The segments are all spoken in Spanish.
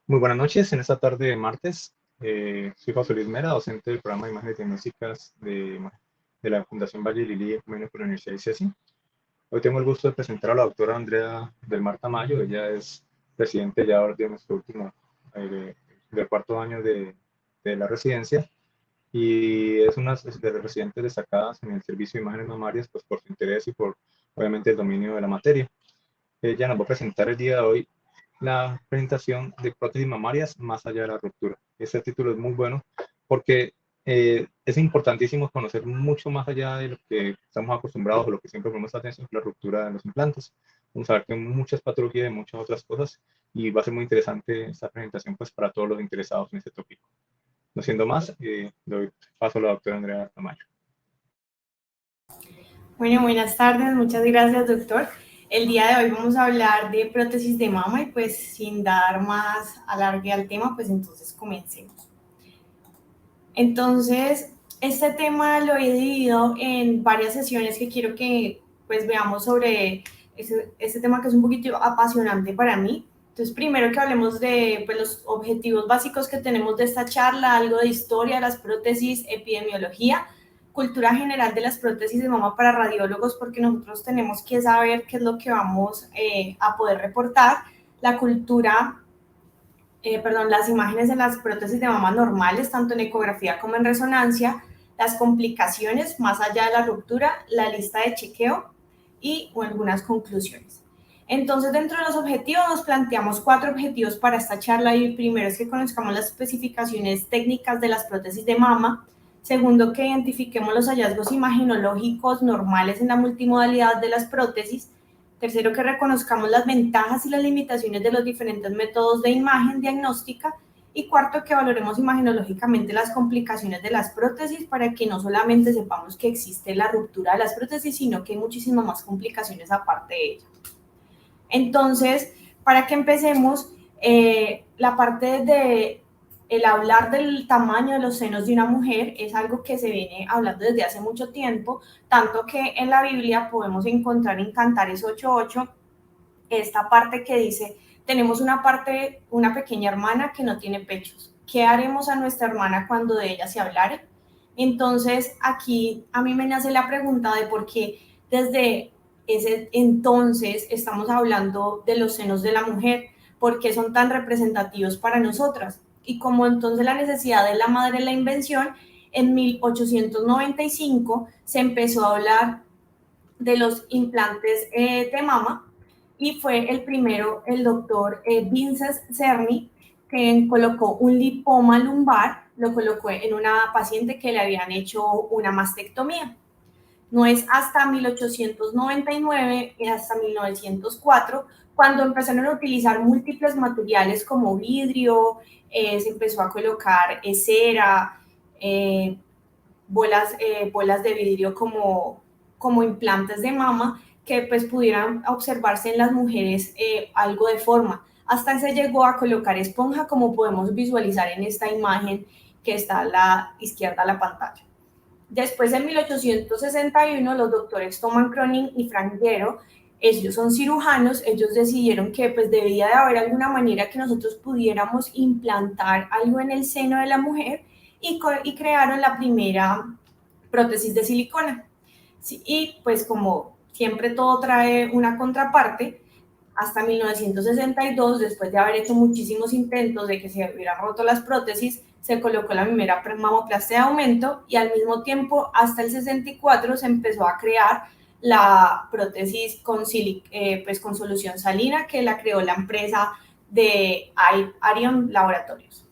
Muy buenas noches. En esta tarde de martes, soy José Luis Mera, docente del programa de Imágenes Diagnósticas de la Fundación Valle Lili Ecuménico por la Universidad de ICESI. Hoy tengo el gusto de presentar a la doctora Andrea del Mar Tamayo. Ella es residente ya de nuestro último, del cuarto año de la residencia y es una de las residentes destacadas en el servicio de imágenes mamarias, pues por su interés y por, obviamente, el dominio de la materia. Ella nos va a presentar el día de hoy la presentación de prótesis mamarias más allá de la ruptura. Este título es muy bueno porque es importantísimo conocer mucho más allá de lo que estamos acostumbrados o lo que siempre ponemos atención, la ruptura de los implantes. Vamos a ver que hay muchas patologías y muchas otras cosas y va a ser muy interesante esta presentación pues para todos los interesados en este tópico. No siendo más, doy paso a la doctora Andrea Tamayo. Bueno, buenas tardes, muchas gracias, doctor. El día de hoy vamos a hablar de prótesis de mama y pues sin dar más alargue al tema, pues entonces comencemos. Entonces, este tema lo he dividido en varias sesiones que quiero que pues veamos sobre este tema que es un poquito apasionante para mí. Entonces, primero que hablemos de pues, los objetivos básicos que tenemos de esta charla, algo de historia de las prótesis, epidemiología, cultura general de las prótesis de mama para radiólogos, porque nosotros tenemos que saber qué es lo que vamos a poder reportar, la cultura las imágenes de las prótesis de mama normales, tanto en ecografía como en resonancia, las complicaciones más allá de la ruptura, la lista de chequeo y algunas conclusiones. Entonces, dentro de los objetivos nos planteamos 4 objetivos para esta charla y primero es que conozcamos las especificaciones técnicas de las prótesis de mama, segundo que identifiquemos los hallazgos imagenológicos normales en la multimodalidad de las prótesis, tercero, que reconozcamos las ventajas y las limitaciones de los diferentes métodos de imagen diagnóstica. Y cuarto, que valoremos imagenológicamente las complicaciones de las prótesis para que no solamente sepamos que existe la ruptura de las prótesis, sino que hay muchísimas más complicaciones aparte de ella. Entonces, para que empecemos, la parte de el hablar del tamaño de los senos de una mujer es algo que se viene hablando desde hace mucho tiempo, tanto que en la Biblia podemos encontrar en Cantares 8:8 esta parte que dice, tenemos una pequeña hermana que no tiene pechos. ¿Qué haremos a nuestra hermana cuando de ella se hablare? Entonces, aquí a mí me nace la pregunta de por qué desde ese entonces estamos hablando de los senos de la mujer, por qué son tan representativos para nosotras. Y como entonces la necesidad de la madre en la invención, en 1895 se empezó a hablar de los implantes de mama y fue el primero el doctor Vincent Cerny, que colocó un lipoma lumbar, lo colocó en una paciente que le habían hecho una mastectomía. No es hasta 1899 y hasta 1904 cuando empezaron a utilizar múltiples materiales como vidrio, se empezó a colocar cera, bolas de vidrio como implantes de mama que pues pudieran observarse en las mujeres algo de forma. Hasta se llegó a colocar esponja como podemos visualizar en esta imagen que está a la izquierda de la pantalla. Después, en 1861, los doctores Thomas Cronin y Frank Gero, ellos son cirujanos, ellos decidieron que pues debía de haber alguna manera que nosotros pudiéramos implantar algo en el seno de la mujer y crearon la primera prótesis de silicona. Sí, y pues como siempre todo trae una contraparte, hasta 1962, después de haber hecho muchísimos intentos de que se hubieran roto las prótesis, se colocó la primera mamoplastia de aumento y al mismo tiempo, hasta el 64, se empezó a crear la prótesis con solución salina, que la creó la empresa de Arion Laboratorios.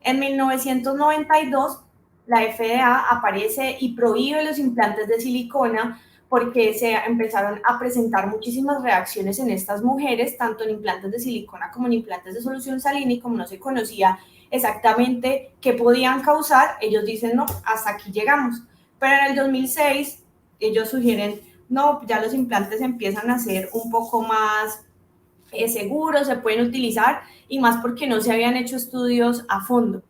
En 1992, la FDA aparece y prohíbe los implantes de silicona porque se empezaron a presentar muchísimas reacciones en estas mujeres, tanto en implantes de silicona como en implantes de solución salina, y como no se conocía exactamente qué podían causar, ellos dicen, no, hasta aquí llegamos. Pero en el 2006, ellos sugieren, no, ya los implantes empiezan a ser un poco más seguros, se pueden utilizar, y más porque no se habían hecho estudios a fondo.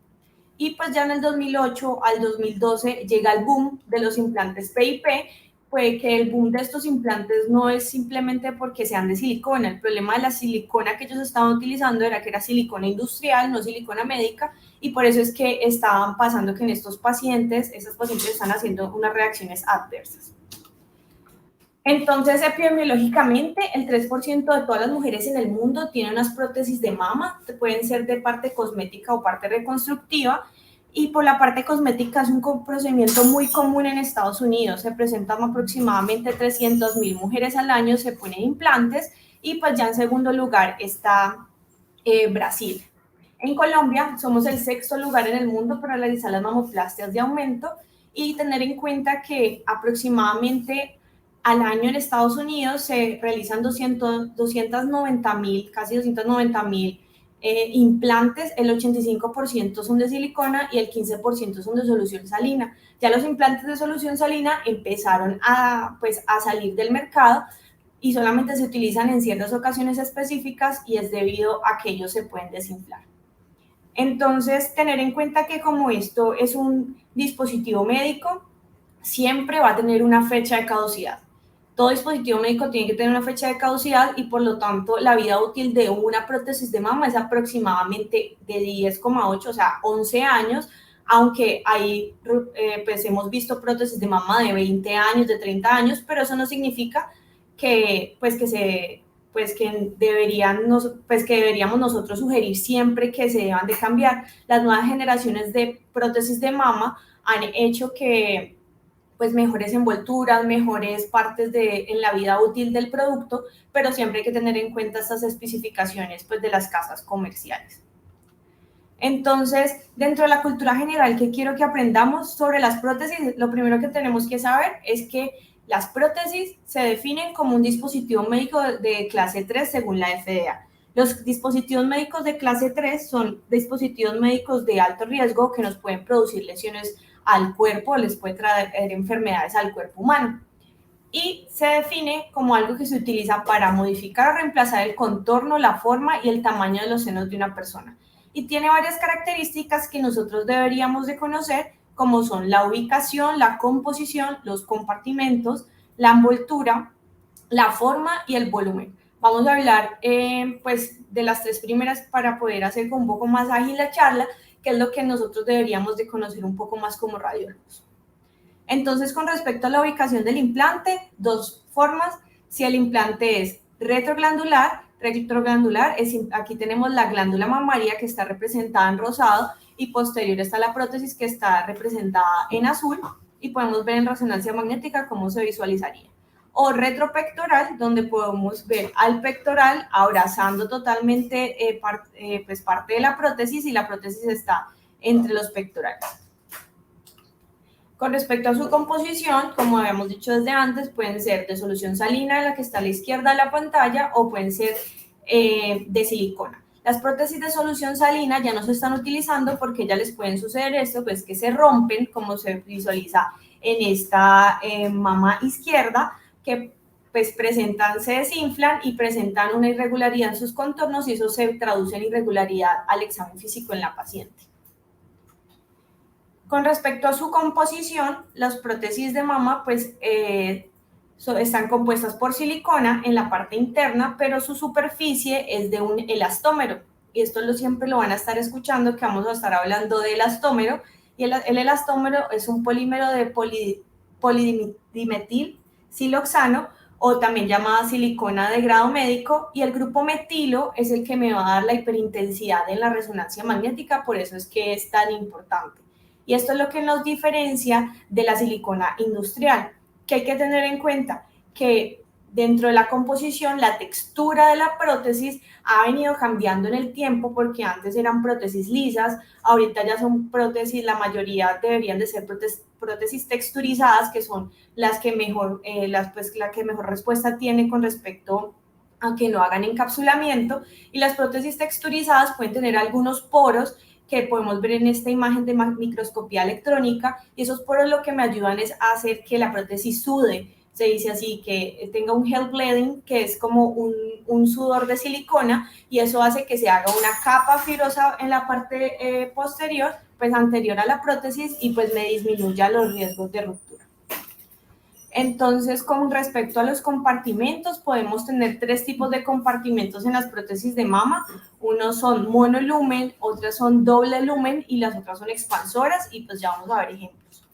Y pues ya en el 2008 al 2012 llega el boom de los implantes PIP, puede que el boom de estos implantes no es simplemente porque sean de silicona. El problema de la silicona que ellos estaban utilizando era que era silicona industrial, no silicona médica, y por eso es que estaban pasando que en estos pacientes, esas pacientes están haciendo unas reacciones adversas. Entonces, epidemiológicamente, el 3% de todas las mujeres en el mundo tienen unas prótesis de mama, pueden ser de parte cosmética o parte reconstructiva, y por la parte cosmética es un procedimiento muy común en Estados Unidos. Se presentan aproximadamente 300,000 mujeres al año, se ponen implantes, y pues ya en segundo lugar está Brasil. En Colombia somos el sexto lugar en el mundo para realizar las mamoplastias de aumento, y tener en cuenta que aproximadamente al año en Estados Unidos se realizan 290,000, casi 290,000 implantes. El 85% son de silicona y el 15% son de solución salina. Ya los implantes de solución salina empezaron a salir del mercado y solamente se utilizan en ciertas ocasiones específicas, y es debido a que ellos se pueden desinflar. Entonces, tener en cuenta que como esto es un dispositivo médico, siempre va a tener una fecha de caducidad. Todo dispositivo médico tiene que tener una fecha de caducidad, y por lo tanto la vida útil de una prótesis de mama es aproximadamente de 10,8, o sea, 11 años, aunque pues hemos visto prótesis de mama de 20 años, de 30 años, pero eso no significa que deberíamos nosotros sugerir siempre que se deban de cambiar. Las nuevas generaciones de prótesis de mama han hecho que pues mejores envolturas, mejores partes en la vida útil del producto, pero siempre hay que tener en cuenta estas especificaciones pues de las casas comerciales. Entonces, dentro de la cultura general que quiero que aprendamos sobre las prótesis, lo primero que tenemos que saber es que las prótesis se definen como un dispositivo médico de clase 3 según la FDA. Los dispositivos médicos de clase 3 son dispositivos médicos de alto riesgo que nos pueden producir lesiones al cuerpo, les puede traer enfermedades al cuerpo humano. Y se define como algo que se utiliza para modificar o reemplazar el contorno, la forma y el tamaño de los senos de una persona. Y tiene varias características que nosotros deberíamos de conocer, como son la ubicación, la composición, los compartimentos, la envoltura, la forma y el volumen. Vamos a hablar de las tres primeras para poder hacer un poco más ágil la charla, que es lo que nosotros deberíamos de conocer un poco más como radiólogos. Entonces, con respecto a la ubicación del implante, dos formas. Si el implante es retroglandular, aquí tenemos la glándula mamaria que está representada en rosado, y posterior está la prótesis que está representada en azul, y podemos ver en resonancia magnética cómo se visualizaría. O retropectoral, donde podemos ver al pectoral abrazando totalmente parte de la prótesis, y la prótesis está entre los pectorales. Con respecto a su composición, como habíamos dicho desde antes, pueden ser de solución salina, la que está a la izquierda de la pantalla, o pueden ser de silicona. Las prótesis de solución salina ya no se están utilizando porque ya les pueden suceder esto, pues que se rompen, como se visualiza en esta mama izquierda, que pues se desinflan y presentan una irregularidad en sus contornos, y eso se traduce en irregularidad al examen físico en la paciente. Con respecto a su composición, las prótesis de mama están compuestas por silicona en la parte interna, pero su superficie es de un elastómero. Y esto siempre lo van a estar escuchando, que vamos a estar hablando de elastómero. Y el elastómero es un polímero de polidimetil siloxano, o también llamada silicona de grado médico, y el grupo metilo es el que me va a dar la hiperintensidad en la resonancia magnética, por eso es que es tan importante. Y esto es lo que nos diferencia de la silicona industrial, que hay que tener en cuenta que dentro de la composición, la textura de la prótesis ha venido cambiando en el tiempo, porque antes eran prótesis lisas, ahorita ya son prótesis, la mayoría deberían de ser prótesis texturizadas, que son las que mejor, la que mejor respuesta tienen con respecto a que no hagan encapsulamiento. Y las prótesis texturizadas pueden tener algunos poros que podemos ver en esta imagen de microscopía electrónica, y esos poros lo que me ayudan es a hacer que la prótesis sude. Se dice así, que tenga un gel bleeding, que es como un sudor de silicona, y eso hace que se haga una capa fibrosa en la parte posterior, pues anterior a la prótesis, y pues me disminuya los riesgos de ruptura. Entonces, con respecto a los compartimentos, podemos tener 3 tipos de compartimentos en las prótesis de mama. Unos son monolumen, otras son doble lumen y las otras son expansoras, y pues ya vamos a ver ejemplos.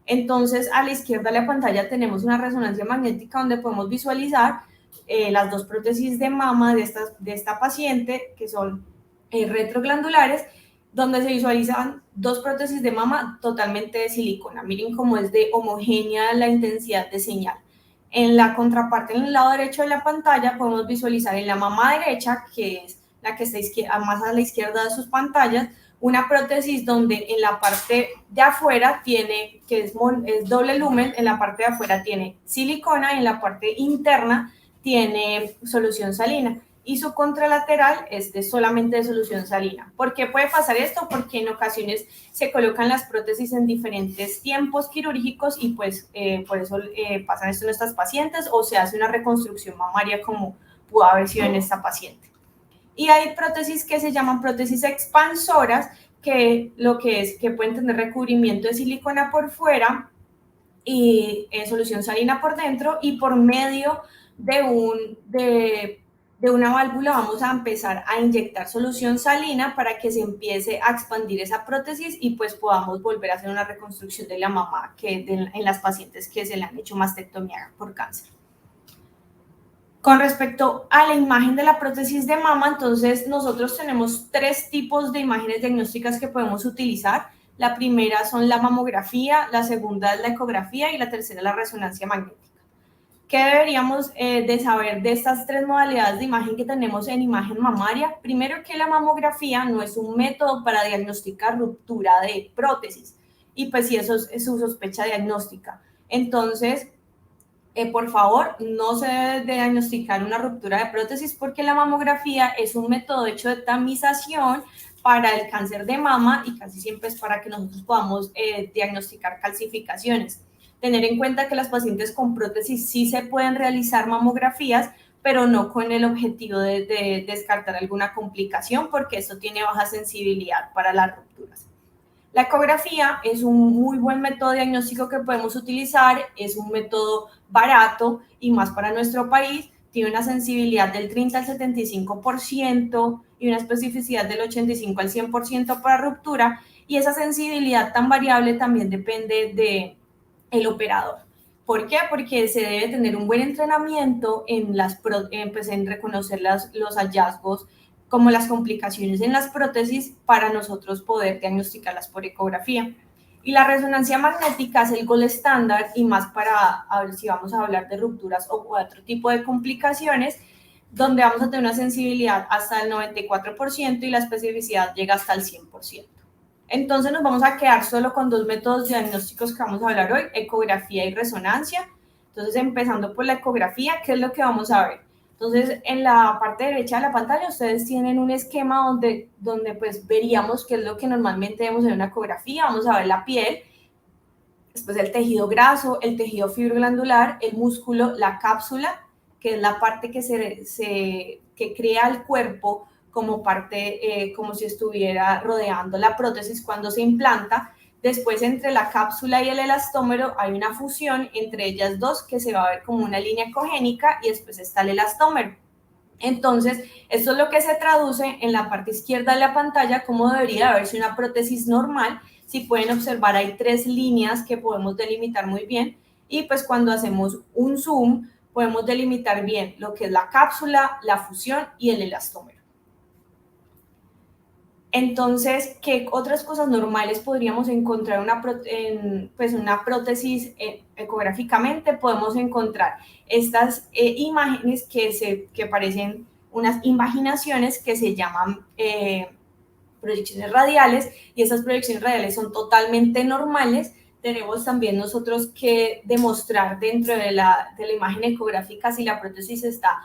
Entonces, a la izquierda de la pantalla tenemos una resonancia magnética donde podemos visualizar las 2 prótesis de mama de esta paciente, que son retroglandulares, donde se visualizan 2 prótesis de mama totalmente de silicona. Miren cómo es de homogénea la intensidad de señal. En la contraparte, en el lado derecho de la pantalla, podemos visualizar en la mama derecha, que es la que está más a la izquierda de sus pantallas, una prótesis donde en la parte de afuera tiene, que es doble lumen, en la parte de afuera tiene silicona y en la parte interna tiene solución salina. Y su contralateral es solamente de solución salina. ¿Por qué puede pasar esto? Porque en ocasiones se colocan las prótesis en diferentes tiempos quirúrgicos y pues por eso pasan esto en estas pacientes, o se hace una reconstrucción mamaria como pudo haber sido en esta paciente. Y hay prótesis que se llaman prótesis expansoras, que lo que es que pueden tener recubrimiento de silicona por fuera y solución salina por dentro, y por medio de una válvula vamos a empezar a inyectar solución salina para que se empiece a expandir esa prótesis y pues podamos volver a hacer una reconstrucción de la mama en las pacientes que se le han hecho mastectomía por cáncer. Con respecto a la imagen de la prótesis de mama, entonces nosotros tenemos 3 tipos de imágenes diagnósticas que podemos utilizar. La primera son la mamografía, la segunda es la ecografía y la tercera la resonancia magnética. ¿Qué deberíamos de saber de estas 3 modalidades de imagen que tenemos en imagen mamaria? Primero, que la mamografía no es un método para diagnosticar ruptura de prótesis, y pues sí, eso es su sospecha diagnóstica. Entonces, por favor, no se debe de diagnosticar una ruptura de prótesis, porque la mamografía es un método hecho de tamización para el cáncer de mama y casi siempre es para que nosotros podamos diagnosticar calcificaciones. Tener en cuenta que las pacientes con prótesis sí se pueden realizar mamografías, pero no con el objetivo de descartar alguna complicación, porque esto tiene baja sensibilidad para las rupturas. La ecografía es un muy buen método diagnóstico que podemos utilizar, es un método barato y más para nuestro país, tiene una sensibilidad del 30 al 75% y una especificidad del 85 al 100% para ruptura, y esa sensibilidad tan variable también depende del operador. ¿Por qué? Porque se debe tener un buen entrenamiento en reconocer los hallazgos como las complicaciones en las prótesis para nosotros poder diagnosticarlas por ecografía. Y la resonancia magnética es el gold estándar, y más para a ver si vamos a hablar de rupturas o otro tipo de complicaciones, donde vamos a tener una sensibilidad hasta el 94% y la especificidad llega hasta el 100%. Entonces nos vamos a quedar solo con 2 métodos diagnósticos que vamos a hablar hoy, ecografía y resonancia. Entonces, empezando por la ecografía, ¿qué es lo que vamos a ver? Entonces, en la parte derecha de la pantalla ustedes tienen un esquema donde pues veríamos qué es lo que normalmente vemos en una ecografía. Vamos a ver la piel, después el tejido graso, el tejido fibroglandular, el músculo, la cápsula, que es la parte que crea el cuerpo como parte, como si estuviera rodeando la prótesis cuando se implanta. Después, entre la cápsula y el elastómero hay una fusión entre ellas dos que se va a ver como una línea cogénica, y después está el elastómero. Entonces, esto es lo que se traduce en la parte izquierda de la pantalla como debería verse una prótesis normal. Si pueden observar, hay 3 líneas que podemos delimitar muy bien, y pues cuando hacemos un zoom podemos delimitar bien lo que es la cápsula, la fusión y el elastómero. Entonces, ¿qué otras cosas normales podríamos encontrar en una prótesis ecográficamente? Podemos encontrar estas imágenes que parecen unas invaginaciones que se llaman proyecciones radiales, y esas proyecciones radiales son totalmente normales. Tenemos también nosotros que demostrar dentro de la imagen ecográfica si la prótesis está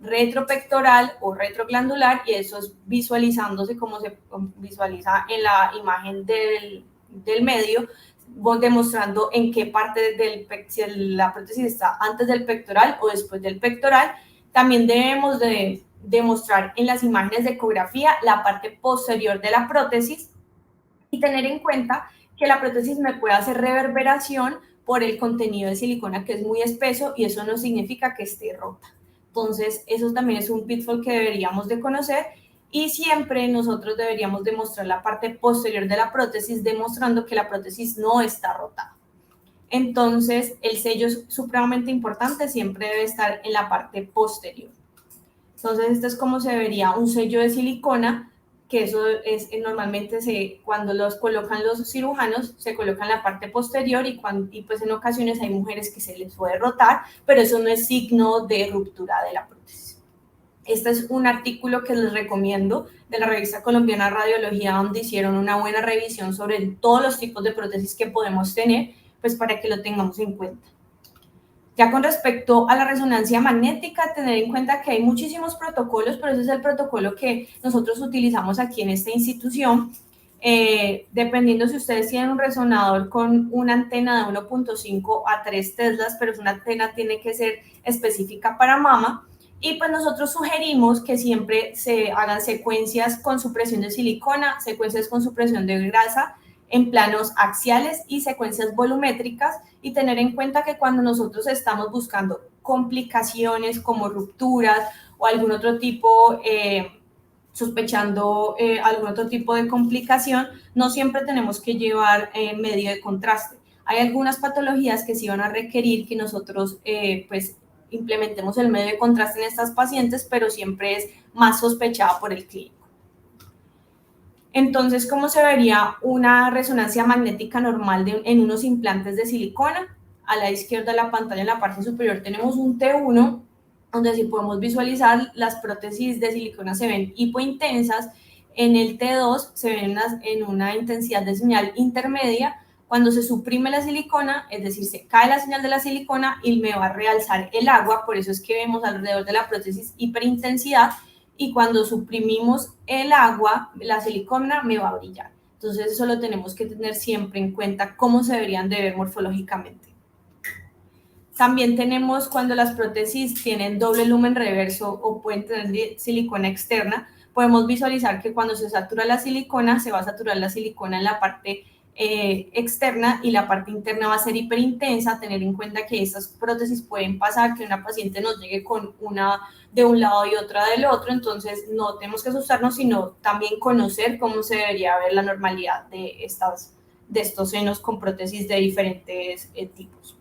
retropectoral o retroglandular, y eso es visualizándose como se visualiza en la imagen del medio, demostrando en qué parte si la prótesis está antes del pectoral o después del pectoral. También debemos de demostrar en las imágenes de ecografía la parte posterior de la prótesis, y tener en cuenta que la prótesis me puede hacer reverberación por el contenido de silicona que es muy espeso y eso no significa que esté rota. Entonces, eso también es un pitfall que deberíamos de conocer y siempre nosotros deberíamos demostrar la parte posterior de la prótesis demostrando que la prótesis no está rota. Entonces, el sello es supremamente importante, siempre debe estar en la parte posterior. Entonces, esto es como se vería un sello de silicona, que eso es normalmente cuando los colocan los cirujanos, se coloca en la parte posterior y pues en ocasiones hay mujeres que se les puede rotar, pero eso no es signo de ruptura de la prótesis. Este es un artículo que les recomiendo de la revista colombiana de Radiología, donde hicieron una buena revisión sobre todos los tipos de prótesis que podemos tener, pues para que lo tengamos en cuenta. Ya con respecto a la resonancia magnética, tener en cuenta que hay muchísimos protocolos, pero ese es el protocolo que nosotros utilizamos aquí en esta institución. Dependiendo si ustedes tienen un resonador con una antena de 1.5 a 3 teslas, pero una antena tiene que ser específica para mama. Y pues nosotros sugerimos que siempre se hagan secuencias con supresión de silicona, secuencias con supresión de grasa en planos axiales y secuencias volumétricas, y tener en cuenta que cuando nosotros estamos buscando complicaciones como rupturas o algún otro tipo, sospechando algún otro tipo de complicación, no siempre tenemos que llevar medio de contraste. Hay algunas patologías que sí van a requerir que nosotros pues implementemos el medio de contraste en estas pacientes, pero siempre es más sospechada por el clínico. Entonces, ¿cómo se vería una resonancia magnética normal en unos implantes de silicona? A la izquierda de la pantalla, en la parte superior, tenemos un T1, donde si podemos visualizar, las prótesis de silicona se ven hipointensas. En el T2 se ven en una intensidad de señal intermedia. Cuando se suprime la silicona, es decir, se cae la señal de la silicona y me va a realzar el agua, por eso es que vemos alrededor de la prótesis hiperintensidad, y cuando suprimimos el agua, la silicona me va a brillar. Entonces eso lo tenemos que tener siempre en cuenta, cómo se deberían de ver morfológicamente. También tenemos cuando las prótesis tienen doble lumen reverso o pueden tener silicona externa, podemos visualizar que cuando se satura la silicona, se va a saturar la silicona en la parte externa y la parte interna va a ser hiperintensa. Tener en cuenta que estas prótesis pueden pasar, que una paciente nos llegue con una de un lado y otra del otro, entonces no tenemos que asustarnos, sino también conocer cómo se debería ver la normalidad de estos senos con prótesis de diferentes tipos.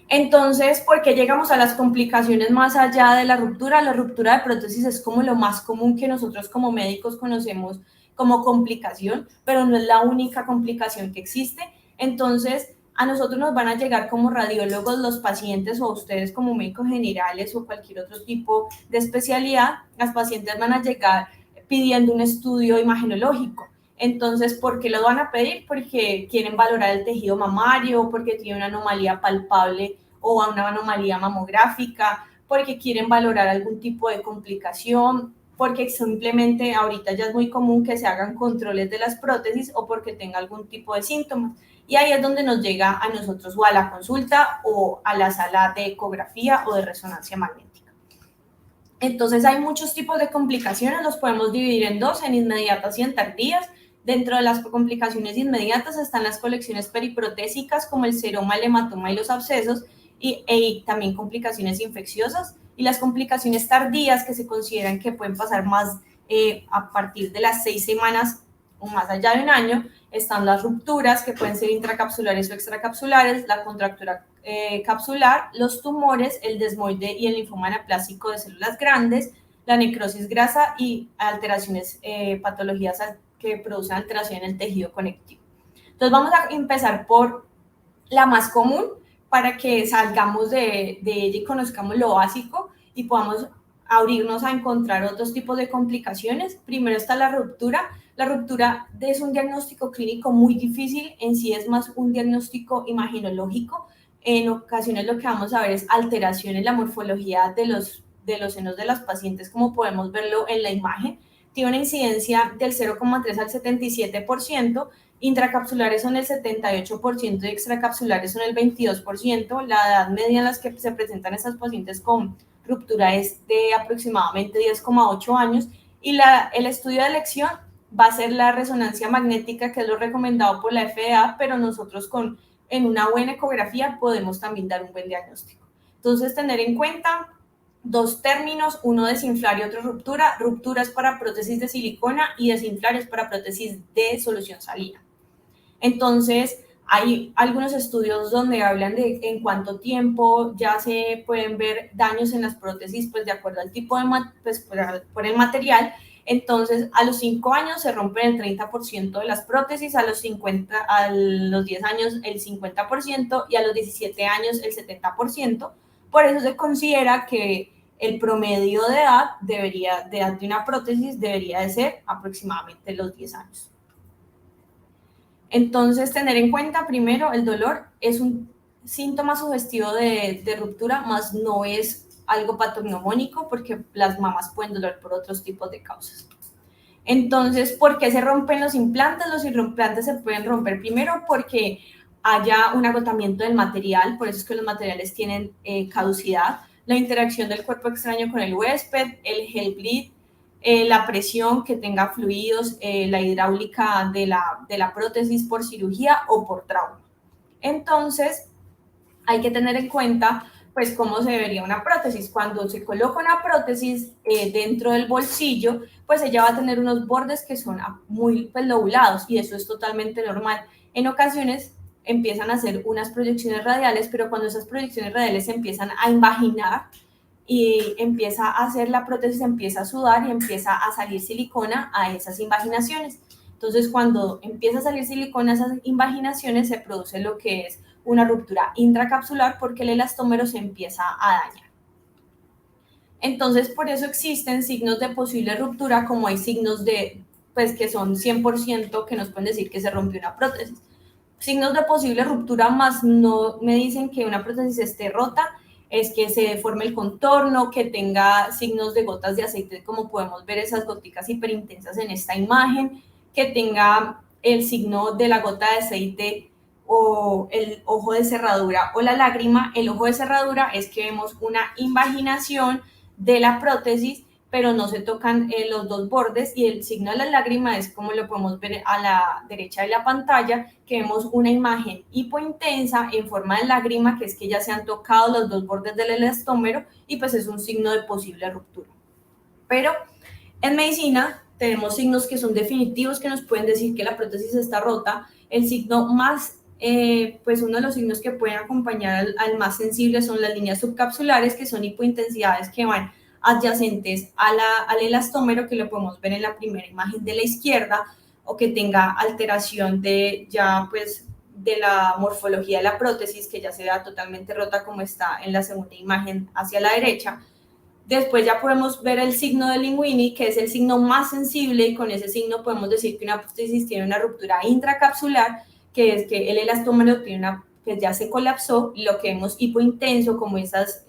Entonces, ¿por qué llegamos a las complicaciones más allá de la ruptura? La ruptura de prótesis es como lo más común que nosotros como médicos conocemos como complicación, pero no es la única complicación que existe. Entonces, a nosotros nos van a llegar como radiólogos los pacientes, o a ustedes como médicos generales o cualquier otro tipo de especialidad, las pacientes van a llegar pidiendo un estudio imagenológico. Entonces, ¿por qué lo van a pedir? Porque quieren valorar el tejido mamario, porque tiene una anomalía palpable o una anomalía mamográfica, porque quieren valorar algún tipo de complicación, porque simplemente ahorita ya es muy común que se hagan controles de las prótesis o porque tenga algún tipo de síntomas. Y ahí es donde nos llega a nosotros o a la consulta o a la sala de ecografía o de resonancia magnética. Entonces hay muchos tipos de complicaciones, los podemos dividir en dos, en inmediatas y en tardías. Dentro de las complicaciones inmediatas están las colecciones periprotésicas como el seroma, el hematoma y los abscesos, y también complicaciones infecciosas. Y las complicaciones tardías, que se consideran que pueden pasar más a partir de las 6 semanas o más allá de un año, están las rupturas, que pueden ser intracapsulares o extracapsulares, la contractura capsular, los tumores, el desmoide y el linfoma anaplásico de células grandes, la necrosis grasa y alteraciones, patologías que producen alteración en el tejido conectivo. Entonces vamos a empezar por la más común para que salgamos de ella y conozcamos lo básico y podamos abrirnos a encontrar otros tipos de complicaciones. Primero está la ruptura. La ruptura es un diagnóstico clínico muy difícil, en sí es más un diagnóstico imagenológico. En ocasiones lo que vamos a ver es alteración en la morfología de los senos de las pacientes, como podemos verlo en la imagen. Tiene una incidencia del 0,3 al 77%, intracapsulares son el 78% y extracapsulares son el 22%. La edad media en la que se presentan estas pacientes con ruptura es de aproximadamente 10,8 años, y el estudio de elección va a ser la resonancia magnética, que es lo recomendado por la FDA, pero nosotros con en una buena ecografía podemos también dar un buen diagnóstico. Entonces, tener en cuenta dos términos, uno desinflar y otro ruptura. Ruptura es para prótesis de silicona y desinflar es para prótesis de solución salina. Entonces, hay algunos estudios donde hablan de en cuánto tiempo ya se pueden ver daños en las prótesis, pues de acuerdo al tipo de, pues, por el material. Entonces, a los 5 años se rompen el 30% de las prótesis, a los 10 años el 50% y a los 17 años el 70%. Por eso se considera que el promedio de edad de una prótesis debería de ser aproximadamente los 10 años. Entonces, tener en cuenta primero, el dolor es un síntoma sugestivo de ruptura, más no es algo patognomónico porque las mamas pueden doler por otros tipos de causas. Entonces, ¿por qué se rompen los implantes? Los implantes se pueden romper primero porque haya un agotamiento del material, por eso es que los materiales tienen caducidad, la interacción del cuerpo extraño con el huésped, el gel bleed, la presión, que tenga fluidos, la hidráulica de la prótesis por cirugía o por trauma. Entonces, hay que tener en cuenta pues cómo se vería una prótesis. Cuando se coloca una prótesis dentro del bolsillo, pues ella va a tener unos bordes que son muy pues, lobulados y eso es totalmente normal. En ocasiones empiezan a hacer unas proyecciones radiales, pero cuando esas proyecciones radiales se empiezan a invaginar y empieza a hacer la prótesis, empieza a sudar y empieza a salir silicona a esas invaginaciones. Entonces, cuando empieza a salir silicona a esas invaginaciones, se produce lo que es una ruptura intracapsular porque el elastómero se empieza a dañar. Entonces, por eso existen signos de posible ruptura, como hay signos de, pues, que son 100% que nos pueden decir que se rompió una prótesis. Signos de posible ruptura más no me dicen que una prótesis esté rota, es que se deforme el contorno, que tenga signos de gotas de aceite, como podemos ver esas goticas hiperintensas en esta imagen, que tenga el signo de la gota de aceite o el ojo de cerradura o la lágrima. El ojo de cerradura es que vemos una invaginación de la prótesis, pero no se tocan los dos bordes, y el signo de la lágrima es como lo podemos ver a la derecha de la pantalla, que vemos una imagen hipointensa en forma de lágrima, que es que ya se han tocado los dos bordes del elastómero y pues es un signo de posible ruptura. Pero en medicina tenemos signos que son definitivos, que nos pueden decir que la prótesis está rota. El signo más pues uno de los signos que pueden acompañar al más sensible son las líneas subcapsulares, que son hipointensidades que van adyacentes al elastómero, que lo podemos ver en la primera imagen de la izquierda, o que tenga alteración de ya pues de la morfología de la prótesis, que ya se vea totalmente rota como está en la segunda imagen hacia la derecha. Después ya podemos ver el signo de Linguini, que es el signo más sensible, y con ese signo podemos decir que una prótesis tiene una ruptura intracapsular, que es que el elastómero que ya se colapsó, y lo que vemos hipointenso, como esas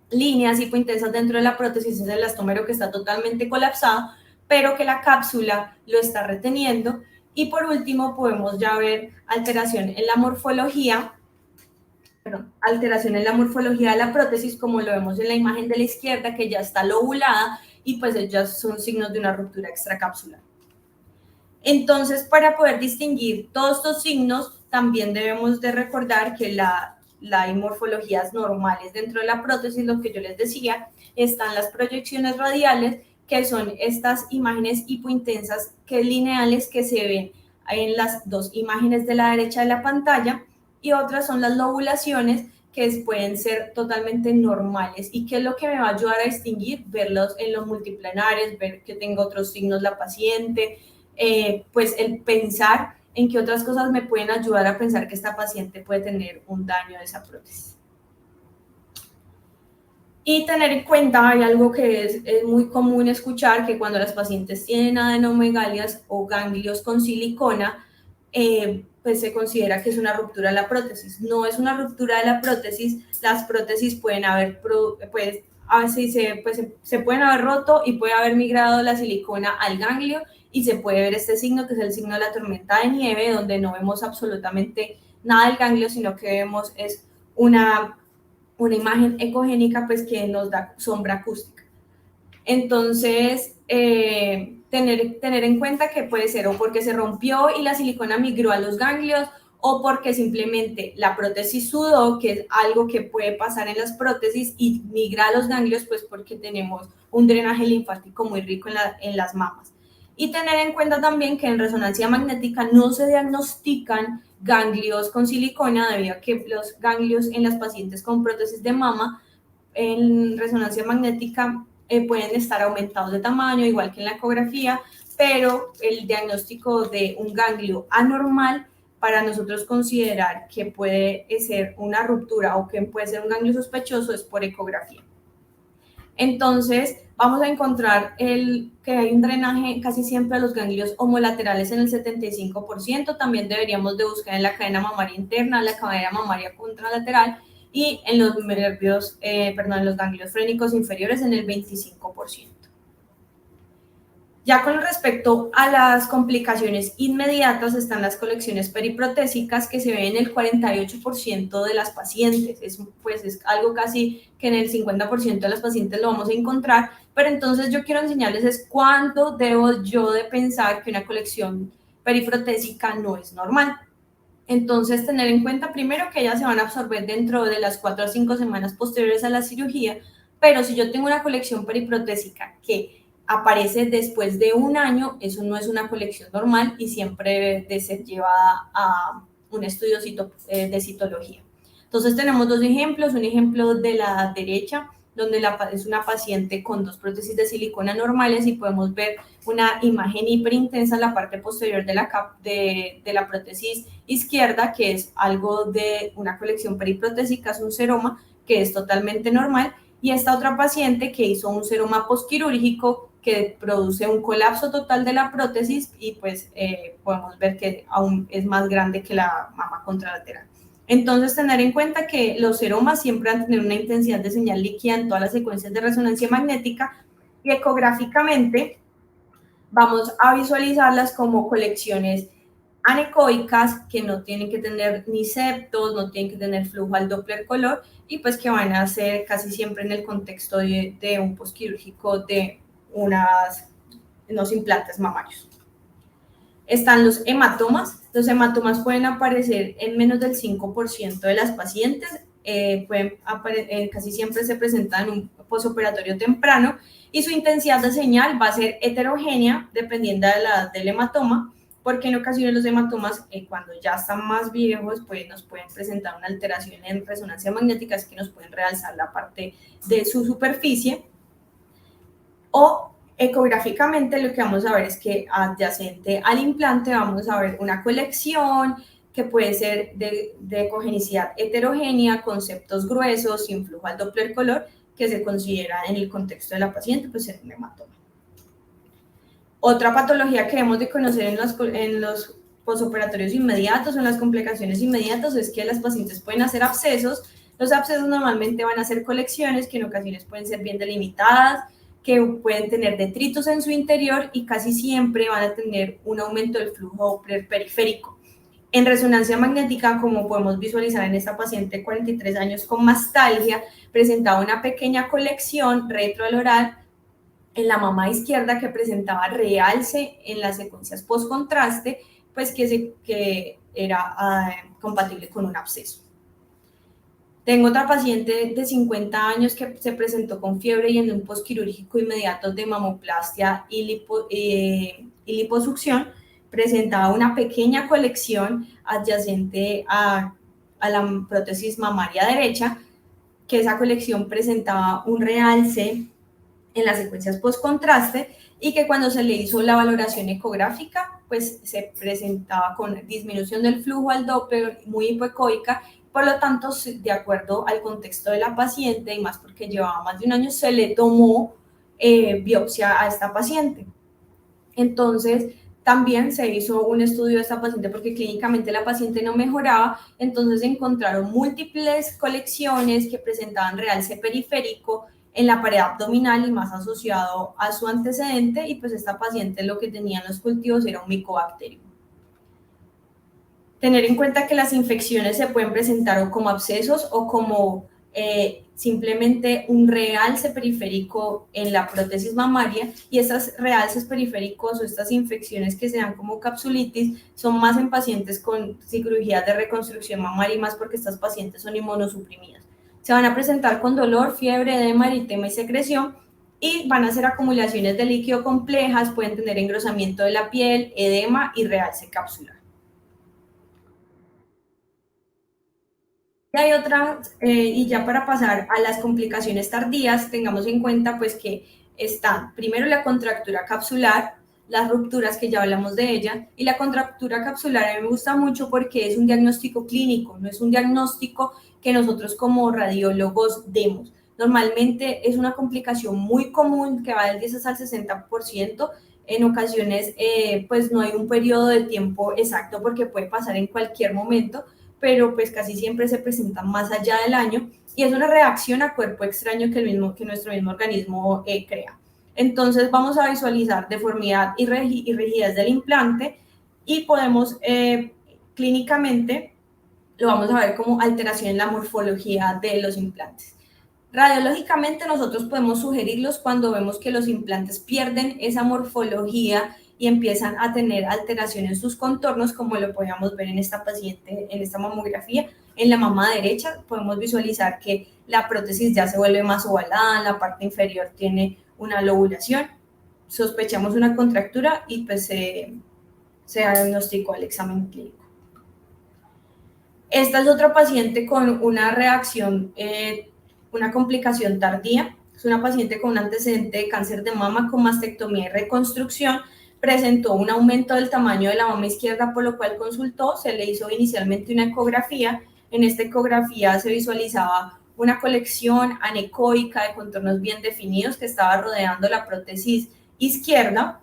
líneas hipointensas dentro de la prótesis, es el elastómero que está totalmente colapsado, pero que la cápsula lo está reteniendo. Y por último podemos ya ver alteración en la morfología, de la prótesis, como lo vemos en la imagen de la izquierda, que ya está lobulada, y pues ellas son signos de una ruptura extracapsular. Entonces, para poder distinguir todos estos signos, también debemos de recordar que hay morfologías normales dentro de la prótesis. Lo que yo les decía, están las proyecciones radiales, que son estas imágenes hipointensas que lineales que se ven en las dos imágenes de la derecha de la pantalla, y otras son las lobulaciones, que pueden ser totalmente normales. ¿Y qué es lo que me va a ayudar a distinguir? Verlos en los multiplanares, ver que tenga otros signos la paciente, pues el pensar en qué otras cosas me pueden ayudar a pensar que esta paciente puede tener un daño de esa prótesis. Y tener en cuenta, hay algo que es muy común escuchar, que cuando las pacientes tienen adenomegalias o ganglios con silicona, pues se considera que es una ruptura de la prótesis. No es una ruptura de la prótesis. Las prótesis pueden haber, pues, a veces se pueden haber roto y puede haber migrado la silicona al ganglio, y se puede ver este signo, que es el signo de la tormenta de nieve, donde no vemos absolutamente nada del ganglio, sino que vemos es una imagen ecogénica, pues, que nos da sombra acústica. Entonces, tener en cuenta que puede ser o porque se rompió y la silicona migró a los ganglios, o porque simplemente la prótesis sudó, que es algo que puede pasar en las prótesis, y migra a los ganglios, pues porque tenemos un drenaje linfático muy rico en las mamas. Y tener en cuenta también que en resonancia magnética no se diagnostican ganglios con silicona, debido a que los ganglios en las pacientes con prótesis de mama en resonancia magnética pueden estar aumentados de tamaño, igual que en la ecografía, pero el diagnóstico de un ganglio anormal, para nosotros considerar que puede ser una ruptura o que puede ser un ganglio sospechoso, es por ecografía. Entonces, vamos a encontrar que hay un drenaje casi siempre a los ganglios homolaterales en el 75%. También deberíamos de buscar en la cadena mamaria interna, la cadena mamaria contralateral, y en los nervios, en los ganglios frénicos inferiores en el 25%. Ya con respecto a las complicaciones inmediatas están las colecciones periprotésicas, que se ven en el 48% de las pacientes. Es algo casi que en el 50% de las pacientes lo vamos a encontrar, pero entonces yo quiero enseñarles es cuánto debo yo de pensar que una colección periprotésica no es normal. Entonces, tener en cuenta primero que ellas se van a absorber dentro de las 4 a 5 semanas posteriores a la cirugía, pero si yo tengo una colección periprotésica que aparece después de un año, eso no es una colección normal y siempre debe de ser llevada a un estudio de citología. Entonces, tenemos dos ejemplos, un ejemplo de la derecha, donde es una paciente con 2 prótesis de silicona normales, y podemos ver una imagen hiperintensa en la parte posterior de la prótesis izquierda, que es algo de una colección periprotésica, es un seroma que es totalmente normal, y esta otra paciente que hizo un seroma postquirúrgico que produce un colapso total de la prótesis, y pues podemos ver que aún es más grande que la mama contralateral. Entonces, tener en cuenta que los seromas siempre van a tener una intensidad de señal líquida en todas las secuencias de resonancia magnética, y ecográficamente vamos a visualizarlas como colecciones anecoicas que no tienen que tener ni septos, no tienen que tener flujo al Doppler color, y pues que van a ser casi siempre en el contexto de un postquirúrgico de unos implantes mamarios. Están los hematomas. Los hematomas pueden aparecer en menos del 5% de las pacientes, casi siempre se presentan en un posoperatorio temprano, y su intensidad de señal va a ser heterogénea dependiendo de la edad del hematoma, porque en ocasiones los hematomas, cuando ya están más viejos, pues nos pueden presentar una alteración en resonancia magnética, es que nos pueden realzar la parte de su superficie. O ecográficamente lo que vamos a ver es que adyacente al implante vamos a ver una colección que puede ser de ecogenicidad heterogénea, con septos gruesos, sin flujo al Doppler color, que se considera en el contexto de la paciente pues en un hematoma. Otra patología que debemos de conocer en los posoperatorios inmediatos o en las complicaciones inmediatas es que las pacientes pueden hacer abscesos. Los abscesos normalmente van a ser colecciones que en ocasiones pueden ser bien delimitadas, que pueden tener detritos en su interior, y casi siempre van a tener un aumento del flujo periférico. En resonancia magnética, como podemos visualizar en esta paciente de 43 años con mastalgia, presentaba una pequeña colección retroaloral en la mama izquierda que presentaba realce en las secuencias post-contraste, pues que era compatible con un absceso. Tengo otra paciente de 50 años que se presentó con fiebre y en un postquirúrgico inmediato de mamoplastia y liposucción presentaba una pequeña colección adyacente a la prótesis mamaria derecha, que esa colección presentaba un realce en las secuencias post-contraste, y que cuando se le hizo la valoración ecográfica, pues se presentaba con disminución del flujo al Doppler, muy hipoecoica. Por lo tanto, de acuerdo al contexto de la paciente, y más porque llevaba más de un año, se le tomó biopsia a esta paciente. Entonces, también se hizo un estudio de esta paciente porque clínicamente la paciente no mejoraba, entonces encontraron múltiples colecciones que presentaban realce periférico en la pared abdominal y más asociado a su antecedente, y pues esta paciente lo que tenía en los cultivos era un micobacterio. Tener en cuenta que las infecciones se pueden presentar o como abscesos o como simplemente un realce periférico en la prótesis mamaria, y estos realces periféricos o estas infecciones que se dan como capsulitis son más en pacientes con cirugías de reconstrucción mamaria y más porque estas pacientes son inmunosuprimidas. Se van a presentar con dolor, fiebre, edema, eritema y secreción, y van a ser acumulaciones de líquido complejas, pueden tener engrosamiento de la piel, edema y realce capsular. Y hay otra, y ya para pasar a las complicaciones tardías, tengamos en cuenta pues que está primero la contractura capsular, las rupturas que ya hablamos de ella, y la contractura capsular a mí me gusta mucho porque es un diagnóstico clínico, no es un diagnóstico que nosotros como radiólogos demos. Normalmente es una complicación muy común que va del 10 al 60%. En ocasiones pues no hay un periodo de tiempo exacto porque puede pasar en cualquier momento, pero pues casi siempre se presentan más allá del año y es una reacción a cuerpo extraño que nuestro mismo organismo crea. Entonces vamos a visualizar deformidad y rigidez del implante y podemos clínicamente lo vamos a ver como alteración en la morfología de los implantes. Radiológicamente nosotros podemos sugerirlos cuando vemos que los implantes pierden esa morfología y empiezan a tener alteraciones en sus contornos, como lo podíamos ver en esta paciente, en esta mamografía. En la mama derecha podemos visualizar que la prótesis ya se vuelve más ovalada, en la parte inferior tiene una lobulación, sospechamos una contractura y pues se diagnosticó el examen clínico. Esta es otra paciente con una reacción, una complicación tardía. Es una paciente con un antecedente de cáncer de mama con mastectomía y reconstrucción. Presentó un aumento del tamaño de la mama izquierda, por lo cual consultó. Se le hizo inicialmente una ecografía. En esta ecografía se visualizaba una colección anecoica de contornos bien definidos que estaba rodeando la prótesis izquierda.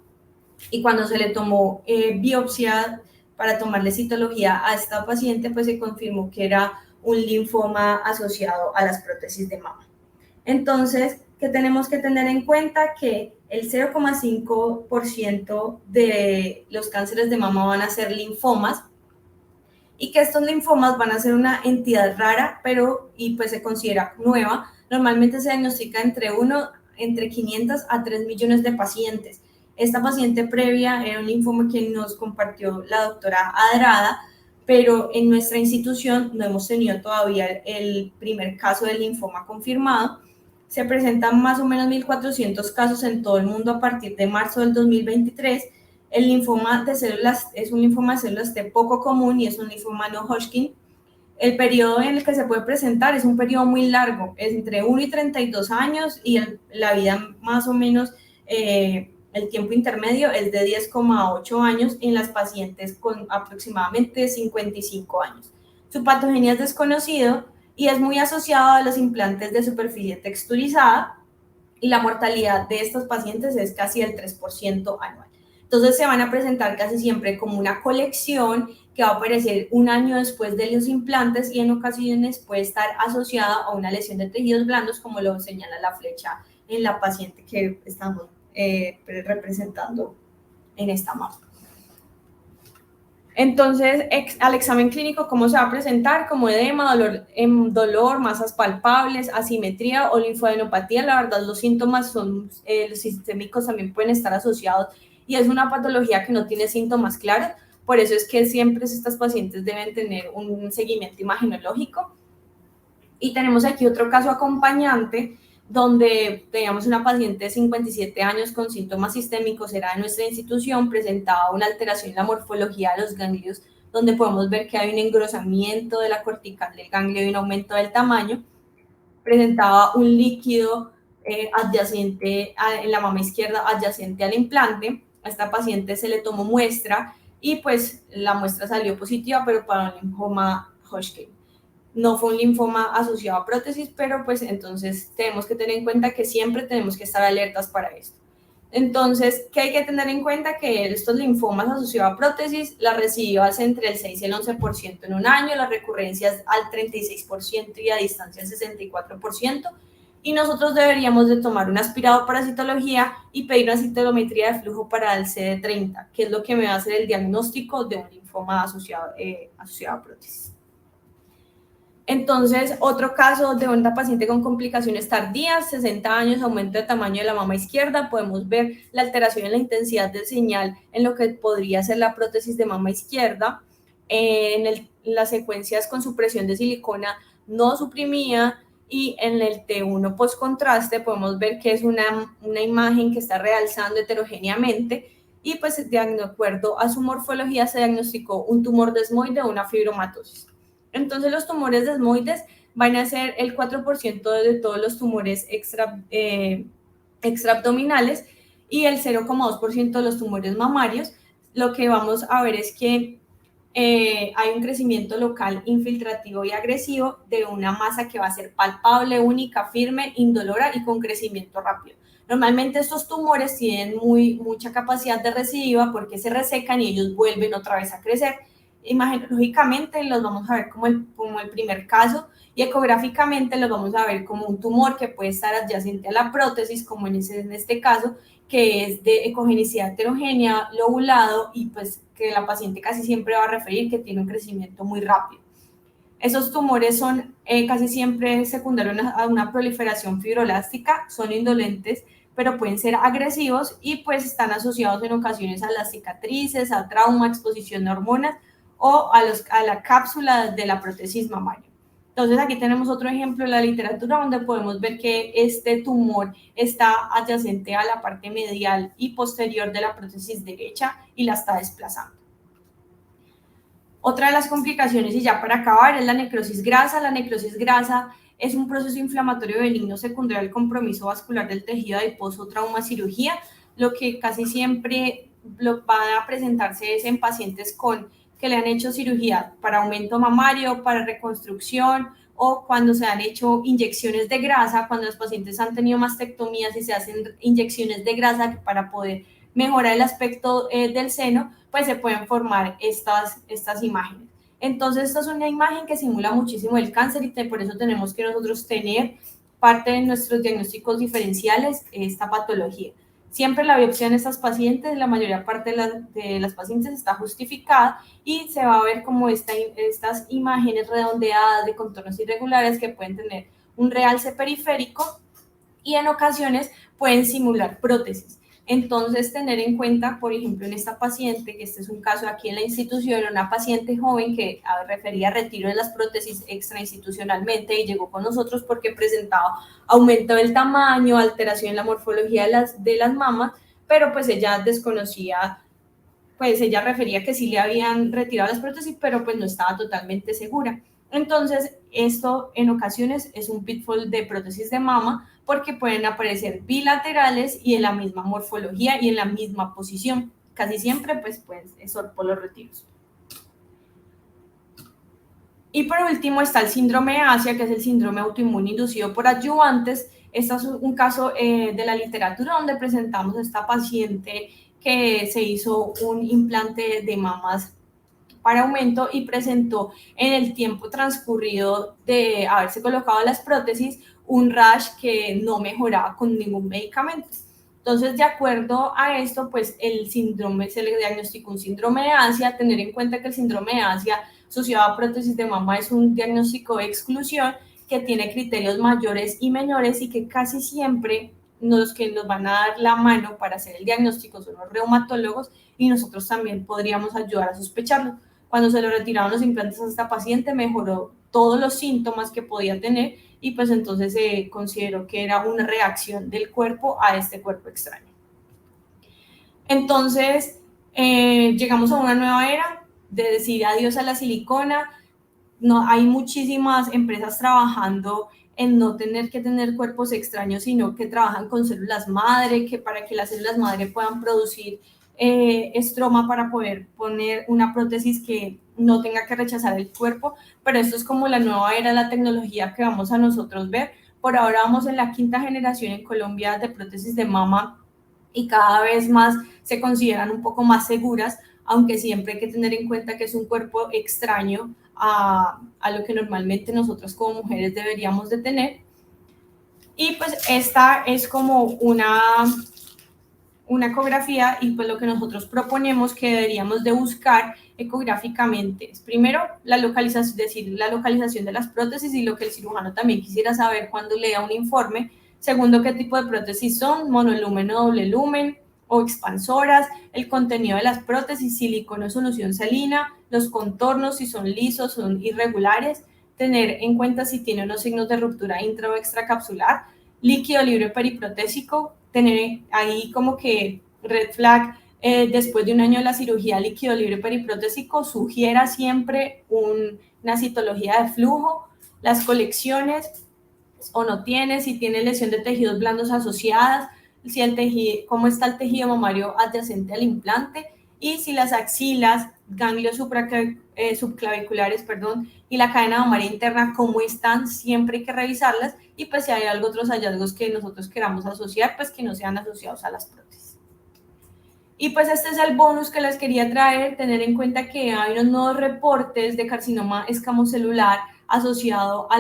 Y cuando se le tomó biopsia para tomarle citología a esta paciente, pues se confirmó que era un linfoma asociado a las prótesis de mama. Entonces, ¿qué tenemos que tener en cuenta? Que el 0,5% de los cánceres de mama van a ser linfomas y que estos linfomas van a ser una entidad rara, y pues se considera nueva. Normalmente se diagnostica entre 500 a 3 millones de pacientes. Esta paciente previa era un linfoma que nos compartió la doctora Adrada, pero en nuestra institución no hemos tenido todavía el primer caso de linfoma confirmado. Se presentan más o menos 1.400 casos en todo el mundo a partir de marzo del 2023. El linfoma de células es un linfoma de células T poco común y es un linfoma no Hodgkin. El periodo en el que se puede presentar es un periodo muy largo, es entre 1 y 32 años y la vida más o menos, el tiempo intermedio es de 10,8 años en las pacientes con aproximadamente 55 años. Su patogenia es desconocido y es muy asociado a los implantes de superficie texturizada y la mortalidad de estos pacientes es casi el 3% anual. Entonces se van a presentar casi siempre como una colección que va a aparecer un año después de los implantes y en ocasiones puede estar asociada a una lesión de tejidos blandos, como lo señala la flecha en la paciente que estamos representando en esta mapa. Entonces, al examen clínico, ¿cómo se va a presentar? Como edema, dolor, masas palpables, asimetría o linfadenopatía. La verdad, los síntomas son, los sistémicos también pueden estar asociados y es una patología que no tiene síntomas claros. Por eso es que siempre estas pacientes deben tener un seguimiento imagenológico. Y tenemos aquí otro caso acompañante donde teníamos una paciente de 57 años con síntomas sistémicos, era de nuestra institución, presentaba una alteración en la morfología de los ganglios, donde podemos ver que hay un engrosamiento de la cortical del ganglio y un aumento del tamaño. Presentaba un líquido adyacente en la mama izquierda, adyacente al implante. A esta paciente se le tomó muestra y pues la muestra salió positiva, pero para un linfoma Hodgkin. No fue un linfoma asociado a prótesis, pero pues entonces tenemos que tener en cuenta que siempre tenemos que estar alertas para esto. Entonces, ¿qué hay que tener en cuenta? Que estos linfomas asociados a prótesis, las recidivas entre el 6 y el 11% en un año, las recurrencias al 36% y a distancia al 64%, y nosotros deberíamos de tomar un aspirado para citología y pedir una citometría de flujo para el CD30, que es lo que me va a hacer el diagnóstico de un linfoma asociado a prótesis. Entonces, otro caso de una paciente con complicaciones tardías, 60 años, aumento de tamaño de la mama izquierda, podemos ver la alteración en la intensidad del señal en lo que podría ser la prótesis de mama izquierda. Las secuencias con supresión de silicona no suprimía, y en el T1 post-contraste podemos ver que es una imagen que está realzando heterogéneamente, y pues de acuerdo a su morfología se diagnosticó un tumor desmoide o una fibromatosis. Entonces los tumores desmoides van a ser el 4% de todos los tumores extraabdominales y el 0,2% de los tumores mamarios. Lo que vamos a ver es que hay un crecimiento local infiltrativo y agresivo de una masa que va a ser palpable, única, firme, indolora y con crecimiento rápido. Normalmente estos tumores tienen mucha capacidad de recidiva porque se resecan y ellos vuelven otra vez a crecer. Imagenológicamente los vamos a ver como el primer caso, y ecográficamente los vamos a ver como un tumor que puede estar adyacente a la prótesis, como en este caso, que es de ecogenicidad heterogénea, lobulado, y pues que la paciente casi siempre va a referir que tiene un crecimiento muy rápido. Esos tumores son casi siempre secundarios a una proliferación fibroblástica, son indolentes, pero pueden ser agresivos y pues están asociados en ocasiones a las cicatrices, a trauma, exposición a hormonas o a la cápsula de la prótesis mamaria. Entonces aquí tenemos otro ejemplo en la literatura donde podemos ver que este tumor está adyacente a la parte medial y posterior de la prótesis derecha y la está desplazando. Otra de las complicaciones, y ya para acabar, es la necrosis grasa. La necrosis grasa es un proceso inflamatorio benigno secundario al compromiso vascular del tejido adiposo trauma cirugía. Lo que casi siempre va a presentarse es en pacientes que le han hecho cirugía para aumento mamario, para reconstrucción, o cuando se han hecho inyecciones de grasa, cuando los pacientes han tenido mastectomías y se hacen inyecciones de grasa para poder mejorar el aspecto del seno, pues se pueden formar estas imágenes. Entonces, esta es una imagen que simula muchísimo el cáncer, y por eso tenemos que nosotros tener parte de nuestros diagnósticos diferenciales esta patología. Siempre la biopsia en estas pacientes, la mayoría parte de las pacientes está justificada, y se va a ver como estas imágenes redondeadas de contornos irregulares que pueden tener un realce periférico y en ocasiones pueden simular prótesis. Entonces, tener en cuenta, por ejemplo, en esta paciente, que este es un caso aquí en la institución, una paciente joven que refería retiro de las prótesis extrainstitucionalmente y llegó con nosotros porque presentaba aumento del tamaño, alteración en la morfología de las mamas, pero pues ella desconocía, pues ella refería que sí le habían retirado las prótesis, pero pues no estaba totalmente segura. Entonces, esto en ocasiones es un pitfall de prótesis de mama, porque pueden aparecer bilaterales y en la misma morfología y en la misma posición. Casi siempre, pues son por los retiros. Y por último está el síndrome de Asia, que es el síndrome autoinmune inducido por adyuvantes. Este es un caso de la literatura donde presentamos a esta paciente que se hizo un implante de mamas para aumento y presentó en el tiempo transcurrido de haberse colocado las prótesis un rash que no mejoraba con ningún medicamento. Entonces, de acuerdo a esto, pues se le diagnosticó un síndrome de Asia. Tener en cuenta que el síndrome de Asia asociado a prótesis de mama es un diagnóstico de exclusión que tiene criterios mayores y menores, y que casi siempre los que nos van a dar la mano para hacer el diagnóstico son los reumatólogos, y nosotros también podríamos ayudar a sospecharlo. Cuando se le retiraron los implantes a esta paciente, mejoró todos los síntomas que podía tener, y pues entonces se consideró que era una reacción del cuerpo a este cuerpo extraño. Entonces, llegamos a una nueva era de decir adiós a la silicona. No, hay muchísimas empresas trabajando en no tener que tener cuerpos extraños, sino que trabajan con células madre, que para que las células madre puedan producir estroma para poder poner una prótesis que no tenga que rechazar el cuerpo. Pero esto es como la nueva era de la tecnología que vamos a nosotros ver. Por ahora vamos en la 5ª generación en Colombia de prótesis de mama, y cada vez más se consideran un poco más seguras, aunque siempre hay que tener en cuenta que es un cuerpo extraño a lo que normalmente nosotros como mujeres deberíamos de tener. Y pues esta es como una ecografía, y pues lo que nosotros proponemos que deberíamos de buscar ecográficamente es primero la localización, es decir, la localización de las prótesis y lo que el cirujano también quisiera saber cuando lea un informe. Segundo, qué tipo de prótesis son, monolumen o doble lumen o expansoras, el contenido de las prótesis, silicona o solución salina, los contornos, si son lisos, son irregulares, tener en cuenta si tiene unos signos de ruptura intra o extracapsular, líquido libre periprotésico, tener ahí como que red flag, después de un año de la cirugía, líquido libre periprotésico, sugiera siempre una citología de flujo, las colecciones o no tiene, si tiene lesión de tejidos blandos asociadas, si el tejido, cómo está el tejido mamario adyacente al implante y si las axilas, ganglios subclaviculares, perdón, y la cadena mamaria interna, cómo están, siempre hay que revisarlas y pues si hay algo, otros hallazgos que nosotros queramos asociar, pues que no sean asociados a las prótesis. Y pues este es el bonus que les quería traer, tener en cuenta que hay unos nuevos reportes de carcinoma escamocelular asociado a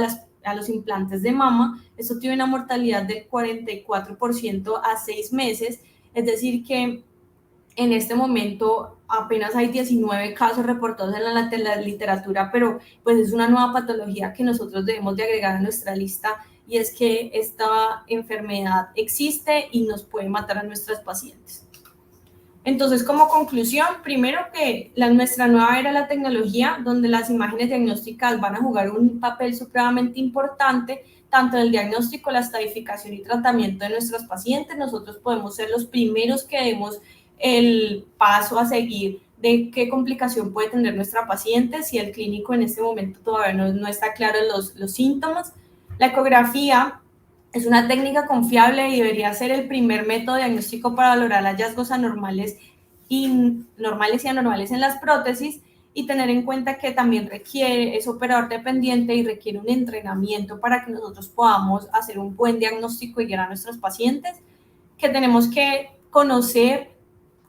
los implantes de mama. Esto tiene una mortalidad del 44% a 6 meses, es decir que en este momento apenas hay 19 casos reportados en la literatura, pero pues es una nueva patología que nosotros debemos de agregar a nuestra lista y es que esta enfermedad existe y nos puede matar a nuestras pacientes. Entonces, como conclusión, primero que nuestra nueva era de la tecnología, donde las imágenes diagnósticas van a jugar un papel supremamente importante, tanto en el diagnóstico, la estadificación y tratamiento de nuestros pacientes. Nosotros podemos ser los primeros que demos el paso a seguir de qué complicación puede tener nuestra paciente, si el clínico en este momento todavía no está claro los síntomas. La ecografía es una técnica confiable y debería ser el primer método diagnóstico para valorar hallazgos anormales y anormales en las prótesis y tener en cuenta que también es operador dependiente y requiere un entrenamiento para que nosotros podamos hacer un buen diagnóstico y guiar a nuestros pacientes, que tenemos que conocer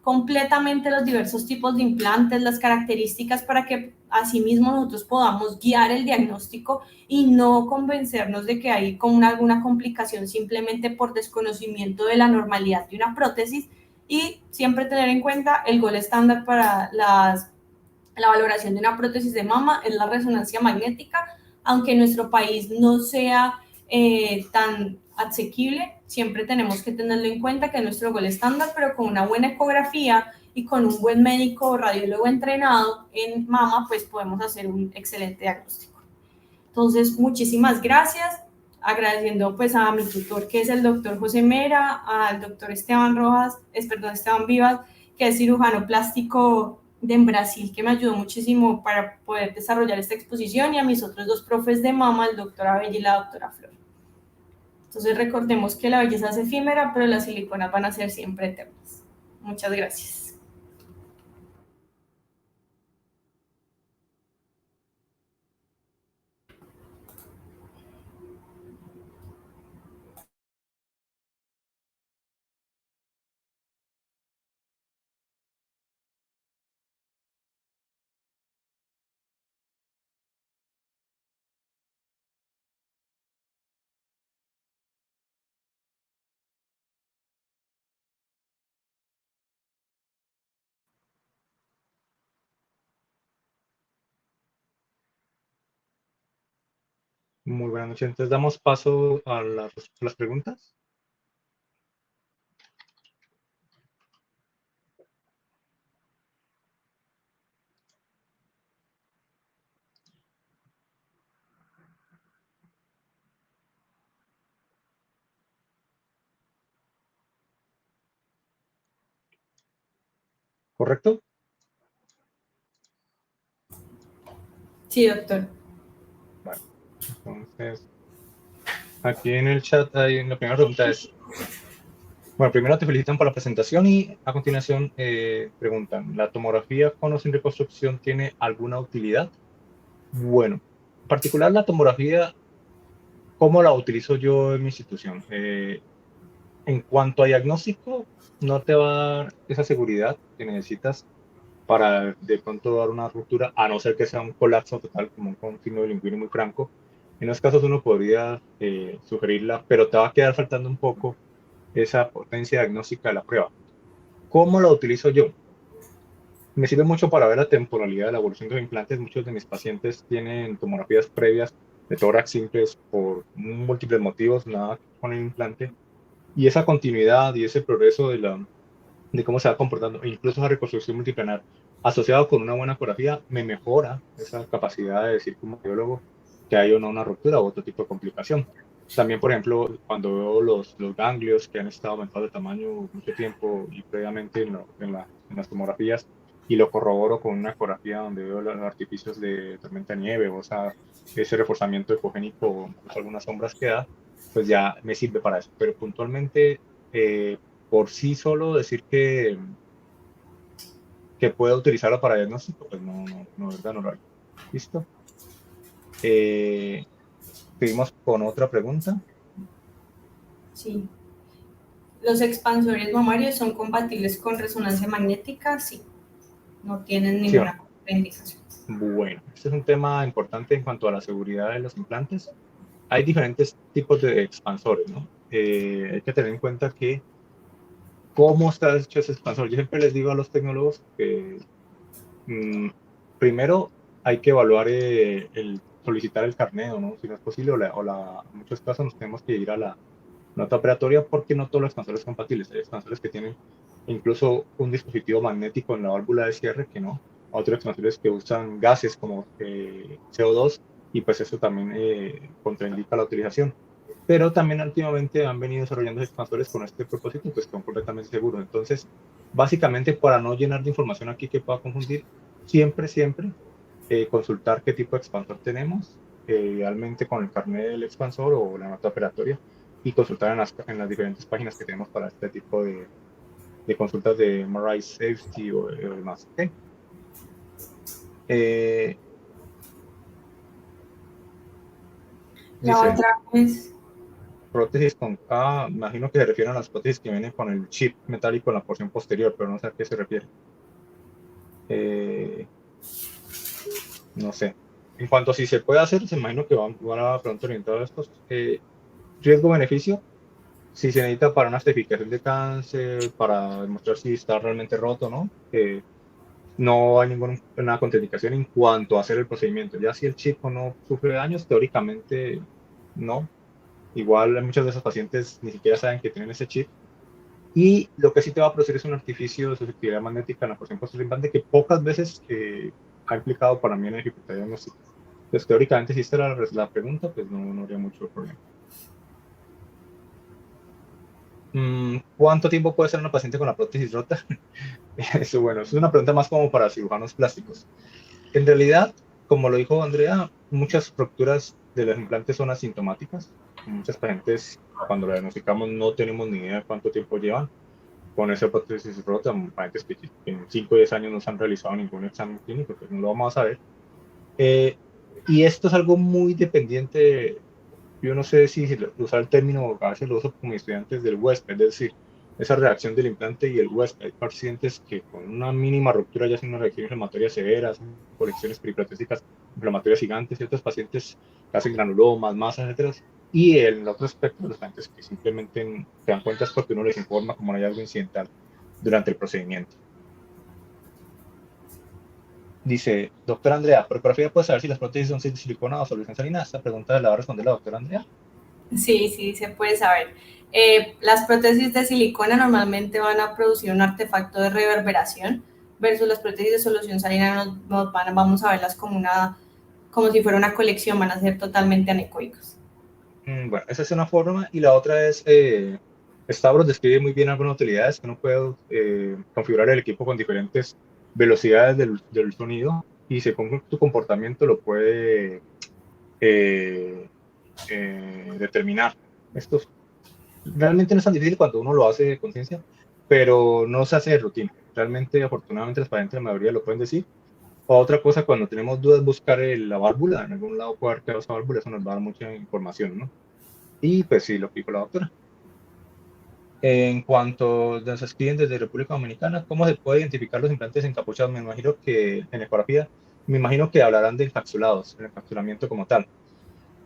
completamente los diversos tipos de implantes, las características para que asimismo nosotros podamos guiar el diagnóstico y no convencernos de que hay alguna complicación simplemente por desconocimiento de la normalidad de una prótesis y siempre tener en cuenta el gol estándar para la valoración de una prótesis de mama es la resonancia magnética, aunque en nuestro país no sea tan asequible, siempre tenemos que tenerlo en cuenta que es nuestro gol estándar, pero con una buena ecografía y con un buen médico o radiólogo entrenado en mama, pues podemos hacer un excelente diagnóstico. Entonces, muchísimas gracias, agradeciendo pues a mi tutor, que es el doctor José Mera, al doctor Esteban Vivas, que es cirujano plástico en Brasil, que me ayudó muchísimo para poder desarrollar esta exposición, y a mis otros dos profes de mama, el doctor Abel y la doctora Flor. Entonces recordemos que la belleza es efímera, pero las siliconas van a ser siempre eternas. Muchas gracias. Muy buenas noches. Entonces damos paso a las preguntas. ¿Correcto? Sí, doctor. Vale. Entonces, aquí en el chat hay la primera pregunta es, bueno, primero te felicitan por la presentación y a continuación preguntan, ¿la tomografía con o sin reconstrucción tiene alguna utilidad? Bueno, en particular la tomografía, ¿cómo la utilizo yo en mi institución? En cuanto a diagnóstico, no te va a dar esa seguridad que necesitas para de pronto dar una ruptura, a no ser que sea un colapso total, como un continuo bilingüismo muy franco. En esos casos uno podría sugerirla, pero te va a quedar faltando un poco esa potencia diagnóstica de la prueba. ¿Cómo la utilizo yo? Me sirve mucho para ver la temporalidad de la evolución de los implantes. Muchos de mis pacientes tienen tomografías previas de tórax simples por múltiples motivos, nada con el implante. Y esa continuidad y ese progreso de cómo se va comportando, e incluso esa reconstrucción multiplanar, asociado con una buena ecografía, me mejora esa capacidad de decir como biólogo que hay o no una ruptura u otro tipo de complicación. También, por ejemplo, cuando veo los ganglios que han estado aumentados de tamaño mucho tiempo y previamente en las tomografías, y lo corroboro con una ecografía donde veo los artificios de tormenta de nieve o ese reforzamiento ecogénico o incluso algunas sombras que da, pues ya me sirve para eso. Pero puntualmente, por sí solo decir que pueda utilizarlo para diagnóstico, pues no, verdad, no lo haría. ¿Listo? Eh, Seguimos con otra pregunta. Sí. ¿Los expansores mamarios son compatibles con resonancia magnética? Sí, no tienen ¿Sí o no? ninguna contraindicación. Bueno, este es un tema importante en cuanto a la seguridad de los implantes. Hay diferentes tipos de expansores, ¿no? Hay que tener en cuenta que cómo está hecho ese expansor. Yo siempre les digo a los tecnólogos que mm, primero hay que evaluar el solicitar el carneo, ¿no? Si no es posible, en muchos casos nos tenemos que ir a la nota operatoria porque no todos los expansores son compatibles. Hay expansores que tienen incluso un dispositivo magnético en la válvula de cierre que no. Otros expansores que usan gases como CO2 y pues eso también contraindica la utilización. Pero también últimamente han venido desarrollando expansores con este propósito, pues son completamente seguros. Entonces, básicamente para no llenar de información aquí que pueda confundir, siempre consultar qué tipo de expansor tenemos, idealmente con el carnet del expansor o la nota operatoria, y consultar en las diferentes páginas que tenemos para este tipo de consultas de MRI Safety o demás. ¿Ok? Eh, La Dice, otra es, prótesis con K, imagino que se refieren a las prótesis que vienen con el chip metálico en la porción posterior, pero no sé a qué se refiere. Eh, no sé. En cuanto a si se puede hacer, se imagino que van a pronto orientado a estos. Riesgo-beneficio, si se necesita para una certificación de cáncer, para demostrar si está realmente roto, ¿no? No hay ninguna contraindicación en cuanto a hacer el procedimiento. Ya si el chico no sufre daños, teóricamente no. Igual muchos de esos pacientes ni siquiera saben que tienen ese chip. Y lo que sí te va a producir es un artificio de susceptibilidad magnética en la porción posterior implante que pocas veces ha implicado para mí en la dificultad diagnóstica. Entonces, teóricamente, si esta era la pregunta, pues no habría mucho problema. ¿Cuánto tiempo puede ser una paciente con la prótesis rota? Eso, bueno, es una pregunta más como para cirujanos plásticos. En realidad, como lo dijo Andrea, muchas fracturas de los implantes son asintomáticas. Muchas pacientes, cuando la diagnosticamos, no tenemos ni idea de cuánto tiempo llevan con esa prótesis rota. Pacientes que en 5 o 10 años no se han realizado ningún examen clínico, pues no lo vamos a saber. Eh, y esto es algo muy dependiente. Yo no sé si usar el término, a veces lo uso con mis estudiantes del huésped, es decir, esa reacción del implante y el huésped. Hay pacientes que con una mínima ruptura ya hacen una reacción inflamatoria severa, hacen colecciones periprotésicas inflamatorias gigantes, y otros pacientes que hacen granulomas, masas, etcétera. Y el otro aspecto, los pacientes que simplemente se dan cuenta es porque uno les informa como un hallazgo incidental durante el procedimiento. Dice, doctora Andrea, por ecografía puede saber si las prótesis son de silicona o solución salina. Esta pregunta la va a responder la doctora Andrea. sí, sí, se puede saber. Las prótesis de silicona normalmente van a producir un artefacto de reverberación versus las prótesis de solución salina vamos a verlas como como si fuera una colección, van a ser totalmente anecoicas. Bueno, esa es una forma. Y la otra es, Stavros describe muy bien algunas utilidades que uno puede configurar el equipo con diferentes velocidades del sonido y según tu comportamiento lo puede eh, determinar. Esto realmente no es tan difícil cuando uno lo hace de conciencia, pero no se hace de rutina. Realmente, afortunadamente, los pacientes, la mayoría lo pueden decir. Otra cosa, cuando tenemos dudas, buscar la válvula. En algún lado puede haber quedado esa válvula, eso nos va a dar mucha información, ¿no? Y pues sí, lo pico la doctora. En cuanto nos escriben desde República Dominicana, ¿cómo se puede identificar los implantes encapuchados? Me imagino que en ecografía, me imagino que hablarán de encapsulados, el encapsulamiento como tal.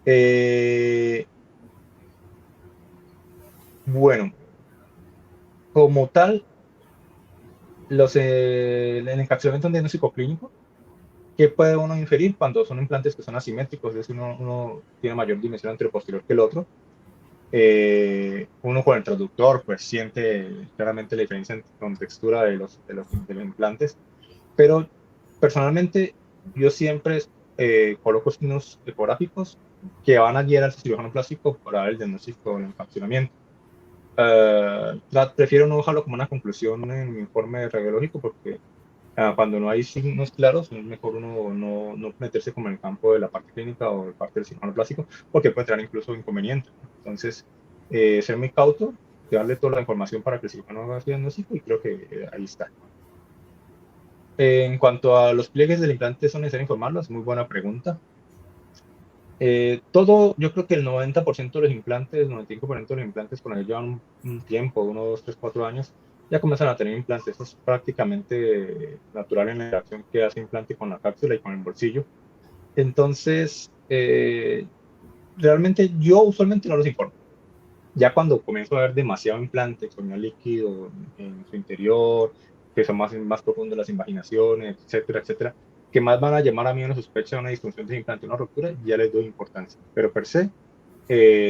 Eh, bueno, como tal, el encapsulamiento diagnóstico clínico, ¿qué puede uno inferir cuando son implantes que son asimétricos? Es decir, uno tiene mayor dimensión anteroposterior que el otro. Uno con el traductor pues siente claramente la diferencia con textura de los implantes, pero personalmente yo siempre coloco signos ecográficos que van a guiar al cirujano plástico para el diagnóstico del encapsulamiento. Prefiero no dejarlo como una conclusión en mi informe radiológico porque cuando no hay signos claros es mejor uno no meterse como en el campo de la parte clínica o de parte del cirujano plástico porque puede traer incluso inconvenientes, ¿no? Entonces, ser muy cauto, darle toda la información para que el cirujano haga su diagnóstico y creo que ahí está. En cuanto a los pliegues del implante, ¿son necesarios informarlos? Muy buena pregunta. Yo creo que el 90% de los implantes, 95% de los implantes con ellos llevan un tiempo, 1, 2, 3, 4 años, ya comienzan a tener implantes. Eso es prácticamente natural en la interacción que hace implante con la cápsula y con el bolsillo. Entonces, realmente yo usualmente no los informo. Ya cuando comienzo a ver demasiado implante, con líquido en su interior, que son más profundas las invaginaciones, etcétera, etcétera, que más van a llamar a mí una sospecha, una disfunción de implante, una ruptura, ya les doy importancia. Pero per se,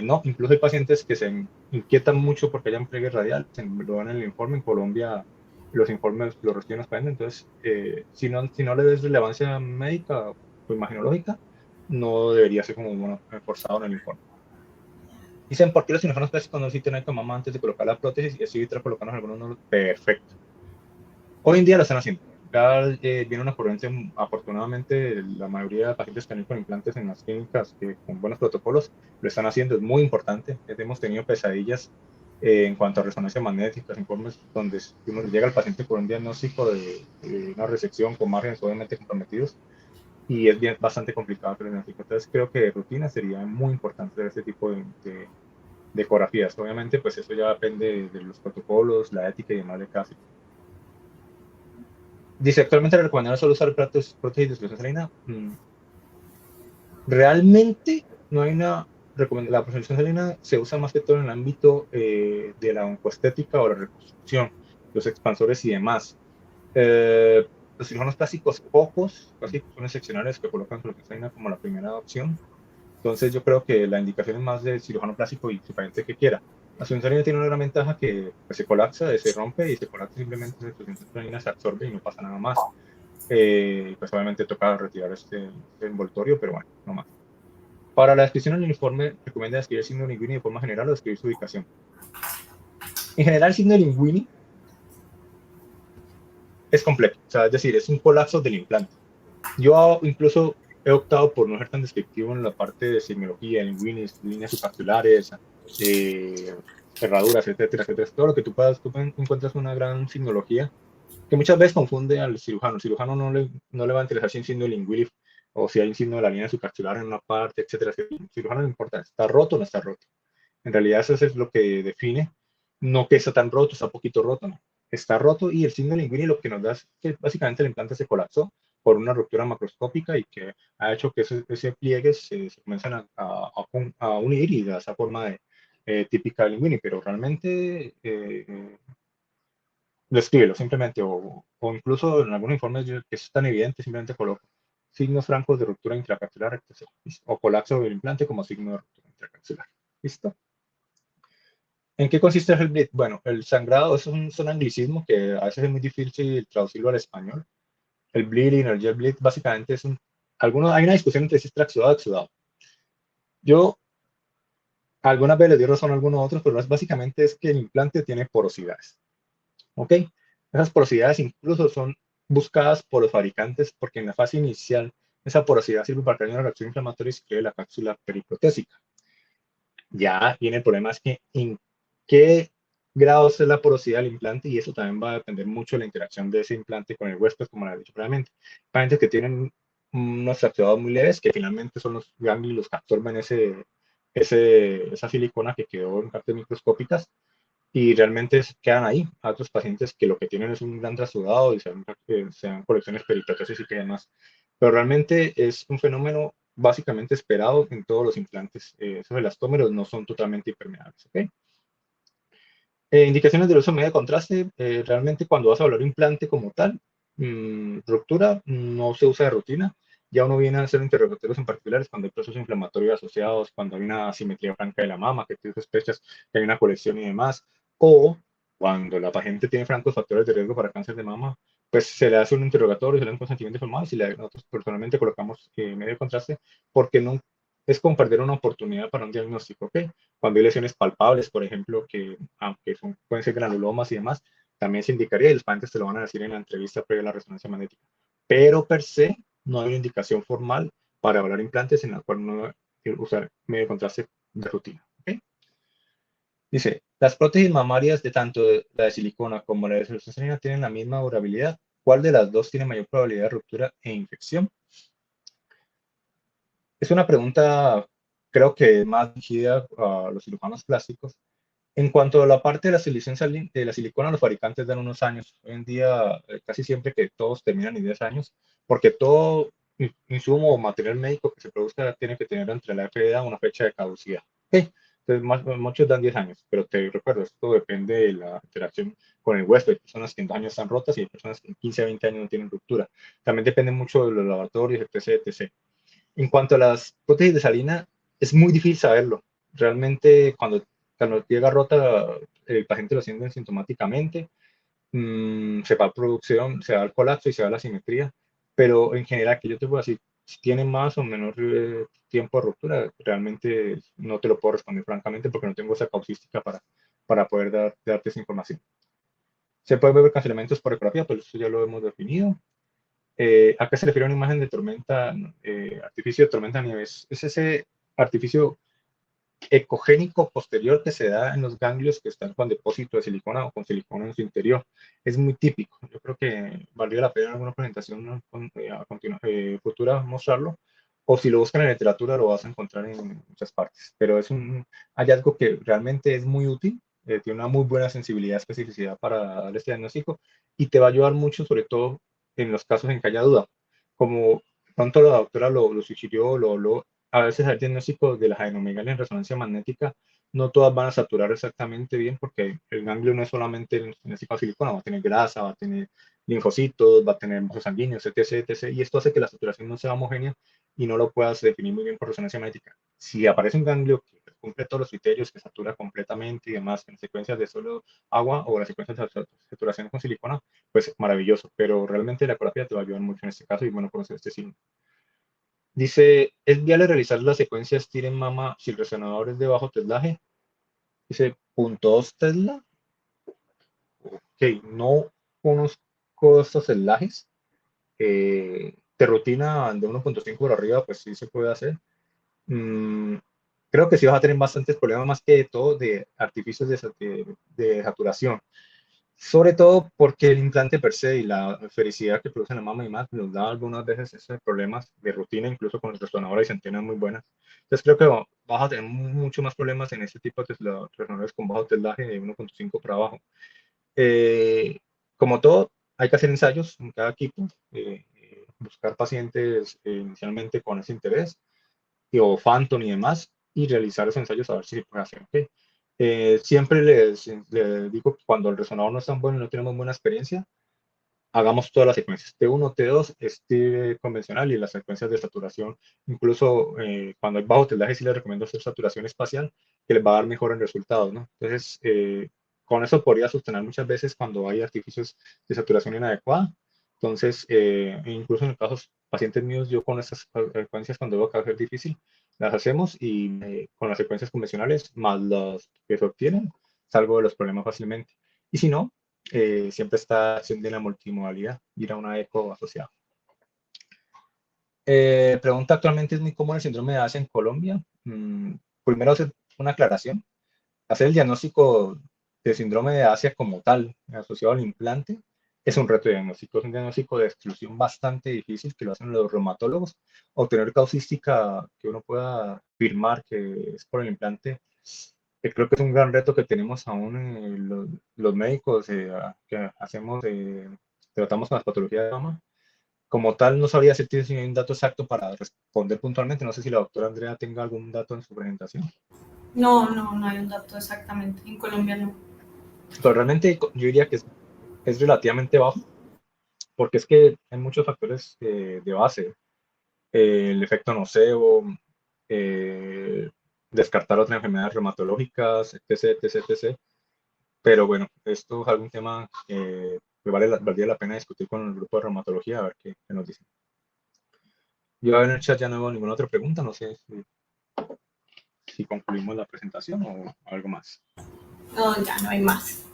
no, incluso hay pacientes que se inquietan mucho porque hayan pliegue radial, se lo dan en el informe. En Colombia los informes los reciben los pacientes, entonces si no le des relevancia médica o imaginológica, no debería ser como bueno, forzado en el informe. Dicen, ¿por qué los cirujanos plásticos no necesitan eco mamá antes de colocar la prótesis y así evitar colocarnos algunos no? Perfecto. Hoy en día lo están haciendo. Ya viene una corriente, afortunadamente, la mayoría de pacientes que han ido con implantes en las clínicas con buenos protocolos lo están haciendo, es muy importante. Hemos tenido pesadillas en cuanto a resonancia magnética, informes donde uno llega al paciente con un diagnóstico de una resección con márgenes obviamente comprometidos y es bastante complicado el diagnóstico. Entonces creo que de rutina sería muy importante este tipo de ecografías. Obviamente, pues eso ya depende de los protocolos, la ética y demás de cada cirugía. Dice, actualmente le recomendaron solo usar prótesis de expresión salina. Realmente no hay una recomendación. La expresión salina se usa más que todo en el ámbito de la oncoestética o la reconstrucción, los expansores y demás. Eh, los cirujanos plásticos, pocos, casi son excepcionales que colocan expresión salina como la primera opción. Entonces yo creo que la indicación es más del cirujano plástico y su paciente que quiera. La solución tiene una gran ventaja que pues, se colapsa, se rompe y se colapsa simplemente, la solución se absorbe y no pasa nada más. Pues obviamente toca retirar este envoltorio, pero bueno, no más. Para la descripción del uniforme, recomienda describir el signo de Linguini de forma general o describir su ubicación. En general, el signo de Linguini es complejo, o sea, es decir, es un colapso del implante. Yo incluso he optado por no ser tan descriptivo en la parte de semiología, linguinis, líneas subcapsulares, eh, cerraduras, etcétera, etcétera. Todo lo que tú encuentras una gran signología que muchas veces confunde al cirujano. El cirujano no le va a interesar si hay un signo de linguini o si hay un signo de la línea subcapsular en una parte, etcétera. El cirujano no importa, ¿está roto o no está roto? En realidad eso es lo que define, no que está tan roto, está poquito roto, no. Está roto y el signo linguini lo que nos da es que básicamente el implante se colapsó por una ruptura macroscópica y que ha hecho que ese pliegue se comiencen a unir y da esa forma típica de linguini, pero realmente descríbelo simplemente o incluso en algunos informes que es tan evidente, simplemente coloco signos francos de ruptura intracapsular o colapso del implante como signo de ruptura intracapsular. ¿Listo? ¿En qué consiste el bleed? Bueno, el sangrado son anglicismos que a veces es muy difícil traducirlo al español. El bleeding, el jet bleed, básicamente hay una discusión entre si es exudado o exudado. Yo algunas veces les doy razón a algunos otros, pero básicamente es que el implante tiene porosidades. ¿Ok? Esas porosidades incluso son buscadas por los fabricantes porque en la fase inicial esa porosidad sirve para crear una reacción inflamatoria y se crea la cápsula periprotésica. Ya viene el problema es que en qué grado es la porosidad del implante y eso también va a depender mucho de la interacción de ese implante con el huésped, como lo he dicho previamente. Pacientes que tienen unos fracturados muy leves, que finalmente son los ganglios que absorben esa silicona que quedó en partes microscópicas y realmente quedan ahí. A otros pacientes que lo que tienen es un gran trasudado y se dan colecciones periprotesis y que demás. Pero realmente es un fenómeno básicamente esperado en todos los implantes. Esos elastómeros no son totalmente impermeables. ¿Okay? Indicaciones del uso medio de contraste. Realmente cuando vas a hablar implante como tal, ruptura no se usa de rutina. Ya uno viene a hacer interrogatorios en particulares cuando hay procesos inflamatorios asociados, cuando hay una asimetría franca de la mama, que tú sospechas que hay una colección y demás, o cuando la paciente tiene francos factores de riesgo para cáncer de mama, pues se le hace un interrogatorio, se le da un consentimiento informado y si nosotros personalmente colocamos medio de contraste porque no es como perder una oportunidad para un diagnóstico, ¿ok? Cuando hay lesiones palpables, por ejemplo, que aunque pueden ser granulomas y demás, también se indicaría y los pacientes te lo van a decir en la entrevista previa a la resonancia magnética. Pero per se no hay una indicación formal para evaluar implantes en la cual no usar medio de contraste de rutina. ¿Okay? Dice, las prótesis mamarias de tanto la de silicona como la de celulosa tienen la misma durabilidad. ¿Cuál de las dos tiene mayor probabilidad de ruptura e infección? Es una pregunta, creo que más dirigida a los cirujanos plásticos. En cuanto a la parte de la de la silicona, los fabricantes dan unos años. Hoy en día, casi siempre que todos terminan en 10 años, porque todo insumo o material médico que se produzca tiene que tener entre la FDA una fecha de caducidad. ¿Ok? Entonces, muchos dan 10 años, pero te recuerdo, esto depende de la interacción con el huésped. Hay personas que en 2 años están rotas y hay personas que en 15 a 20 años no tienen ruptura. También depende mucho de los laboratorios, etc, etc. En cuanto a las prótesis de salina, es muy difícil saberlo. Realmente, cuando llega rota, el paciente lo siente sintomáticamente, se va a producción, se va al colapso y se va a la simetría, pero en general, que yo te puedo decir, si tiene más o menor tiempo de ruptura, realmente no te lo puedo responder francamente porque no tengo esa causística para poder darte esa información. Se puede ver cancelamientos por ecografía, pues eso ya lo hemos definido. ¿A qué se refiere una imagen de tormenta, artificio de tormenta de nieve? Es ese artificio ecogénico posterior que se da en los ganglios que están con depósito de silicona o con silicona en su interior. Es muy típico. Yo creo que valdría la pena en alguna presentación, ¿no? Futura mostrarlo. O si lo buscan en literatura lo vas a encontrar en muchas partes. Pero es un hallazgo que realmente es muy útil. Tiene una muy buena sensibilidad, especificidad para dar este diagnóstico y te va a ayudar mucho, sobre todo en los casos en que haya duda. Como pronto la doctora lo sugirió, a veces el diagnóstico de la adenomegalia en resonancia magnética, no todas van a saturar exactamente bien porque el ganglio no es solamente en este caso silicona, va a tener grasa, va a tener linfocitos, va a tener vasos sanguíneos, etc, etc. Y esto hace que la saturación no sea homogénea y no lo puedas definir muy bien por resonancia magnética. Si aparece un ganglio que cumple todos los criterios, que satura completamente y demás, en secuencias de solo agua o las secuencias de saturación con silicona, pues maravilloso. Pero realmente la ecografía te va a ayudar mucho en este caso y bueno, conocer este signo. Dice, ¿es viable realizar la secuencia STIR en mama si el resonador es de bajo teslaje? Dice, ¿.2 Tesla? Ok, no conozco estos teslajes. De rutina de 1.5 por arriba, pues sí se puede hacer. Mm, creo que sí vas a tener bastantes problemas más que todo de artificios de saturación. Sobre todo porque el implante per se y la fericidad que produce la mama y más nos da algunas veces esos problemas de rutina, incluso con el resonador y centenas muy buenas. Entonces creo que vas a tener mucho más problemas en este tipo de resonadores con bajo teslaje de 1.5 para abajo. Como todo, hay que hacer ensayos en cada equipo, buscar pacientes inicialmente con ese interés o Phantom y demás, y realizar esos ensayos a ver si se puede hacer. ¿Okay? Siempre les digo que cuando el resonador no es tan bueno y no tenemos buena experiencia, hagamos todas las secuencias, T1, T2, este convencional y las secuencias de saturación. Incluso cuando hay bajo telaje sí les recomiendo hacer saturación espacial, que les va a dar mejores resultados, ¿no? Entonces, con eso podría sostener muchas veces cuando hay artificios de saturación inadecuada. Entonces, incluso en casos pacientes míos, yo con estas secuencias cuando veo que va a ser difícil, las hacemos y con las secuencias convencionales más las que se obtienen, salgo de los problemas fácilmente. Y si no, siempre está la acción de la multimodalidad, ir a una eco asociada. Pregunta, ¿actualmente es muy común el síndrome de Asia en Colombia? Primero hacer una aclaración. Hacer el diagnóstico de síndrome de Asia como tal, asociado al implante, es un reto diagnóstico, es un diagnóstico de exclusión bastante difícil que lo hacen los reumatólogos. Obtener causística que uno pueda afirmar que es por el implante, que creo que es un gran reto que tenemos aún los médicos que hacemos, tratamos con las patologías de mama. Como tal, no sabría si tiene un dato exacto para responder puntualmente. No sé si la doctora Andrea tenga algún dato en su presentación. No, no, no hay un dato exactamente. En Colombia no. Pero realmente yo diría que es relativamente bajo, porque es que hay muchos factores de base. El efecto nocebo, eh, descartar otras enfermedades reumatológicas, etc, etc, etc. Pero bueno, esto es algún tema que valdría la pena discutir con el grupo de reumatología, a ver qué nos dicen. Yo en el chat ya no veo ninguna otra pregunta, no sé si concluimos la presentación o algo más. No, ya no hay más.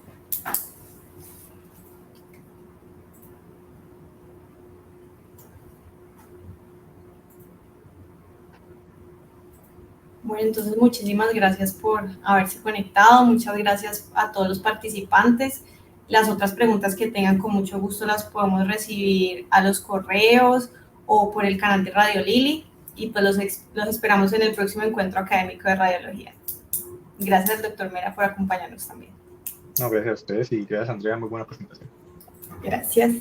Bueno, entonces muchísimas gracias por haberse conectado, muchas gracias a todos los participantes. Las otras preguntas que tengan con mucho gusto las podemos recibir a los correos o por el canal de Radio Lili y pues los esperamos en el próximo encuentro académico de radiología. Gracias, doctor Mera, por acompañarnos también. No, gracias a ustedes y gracias, Andrea, muy buena presentación. Gracias.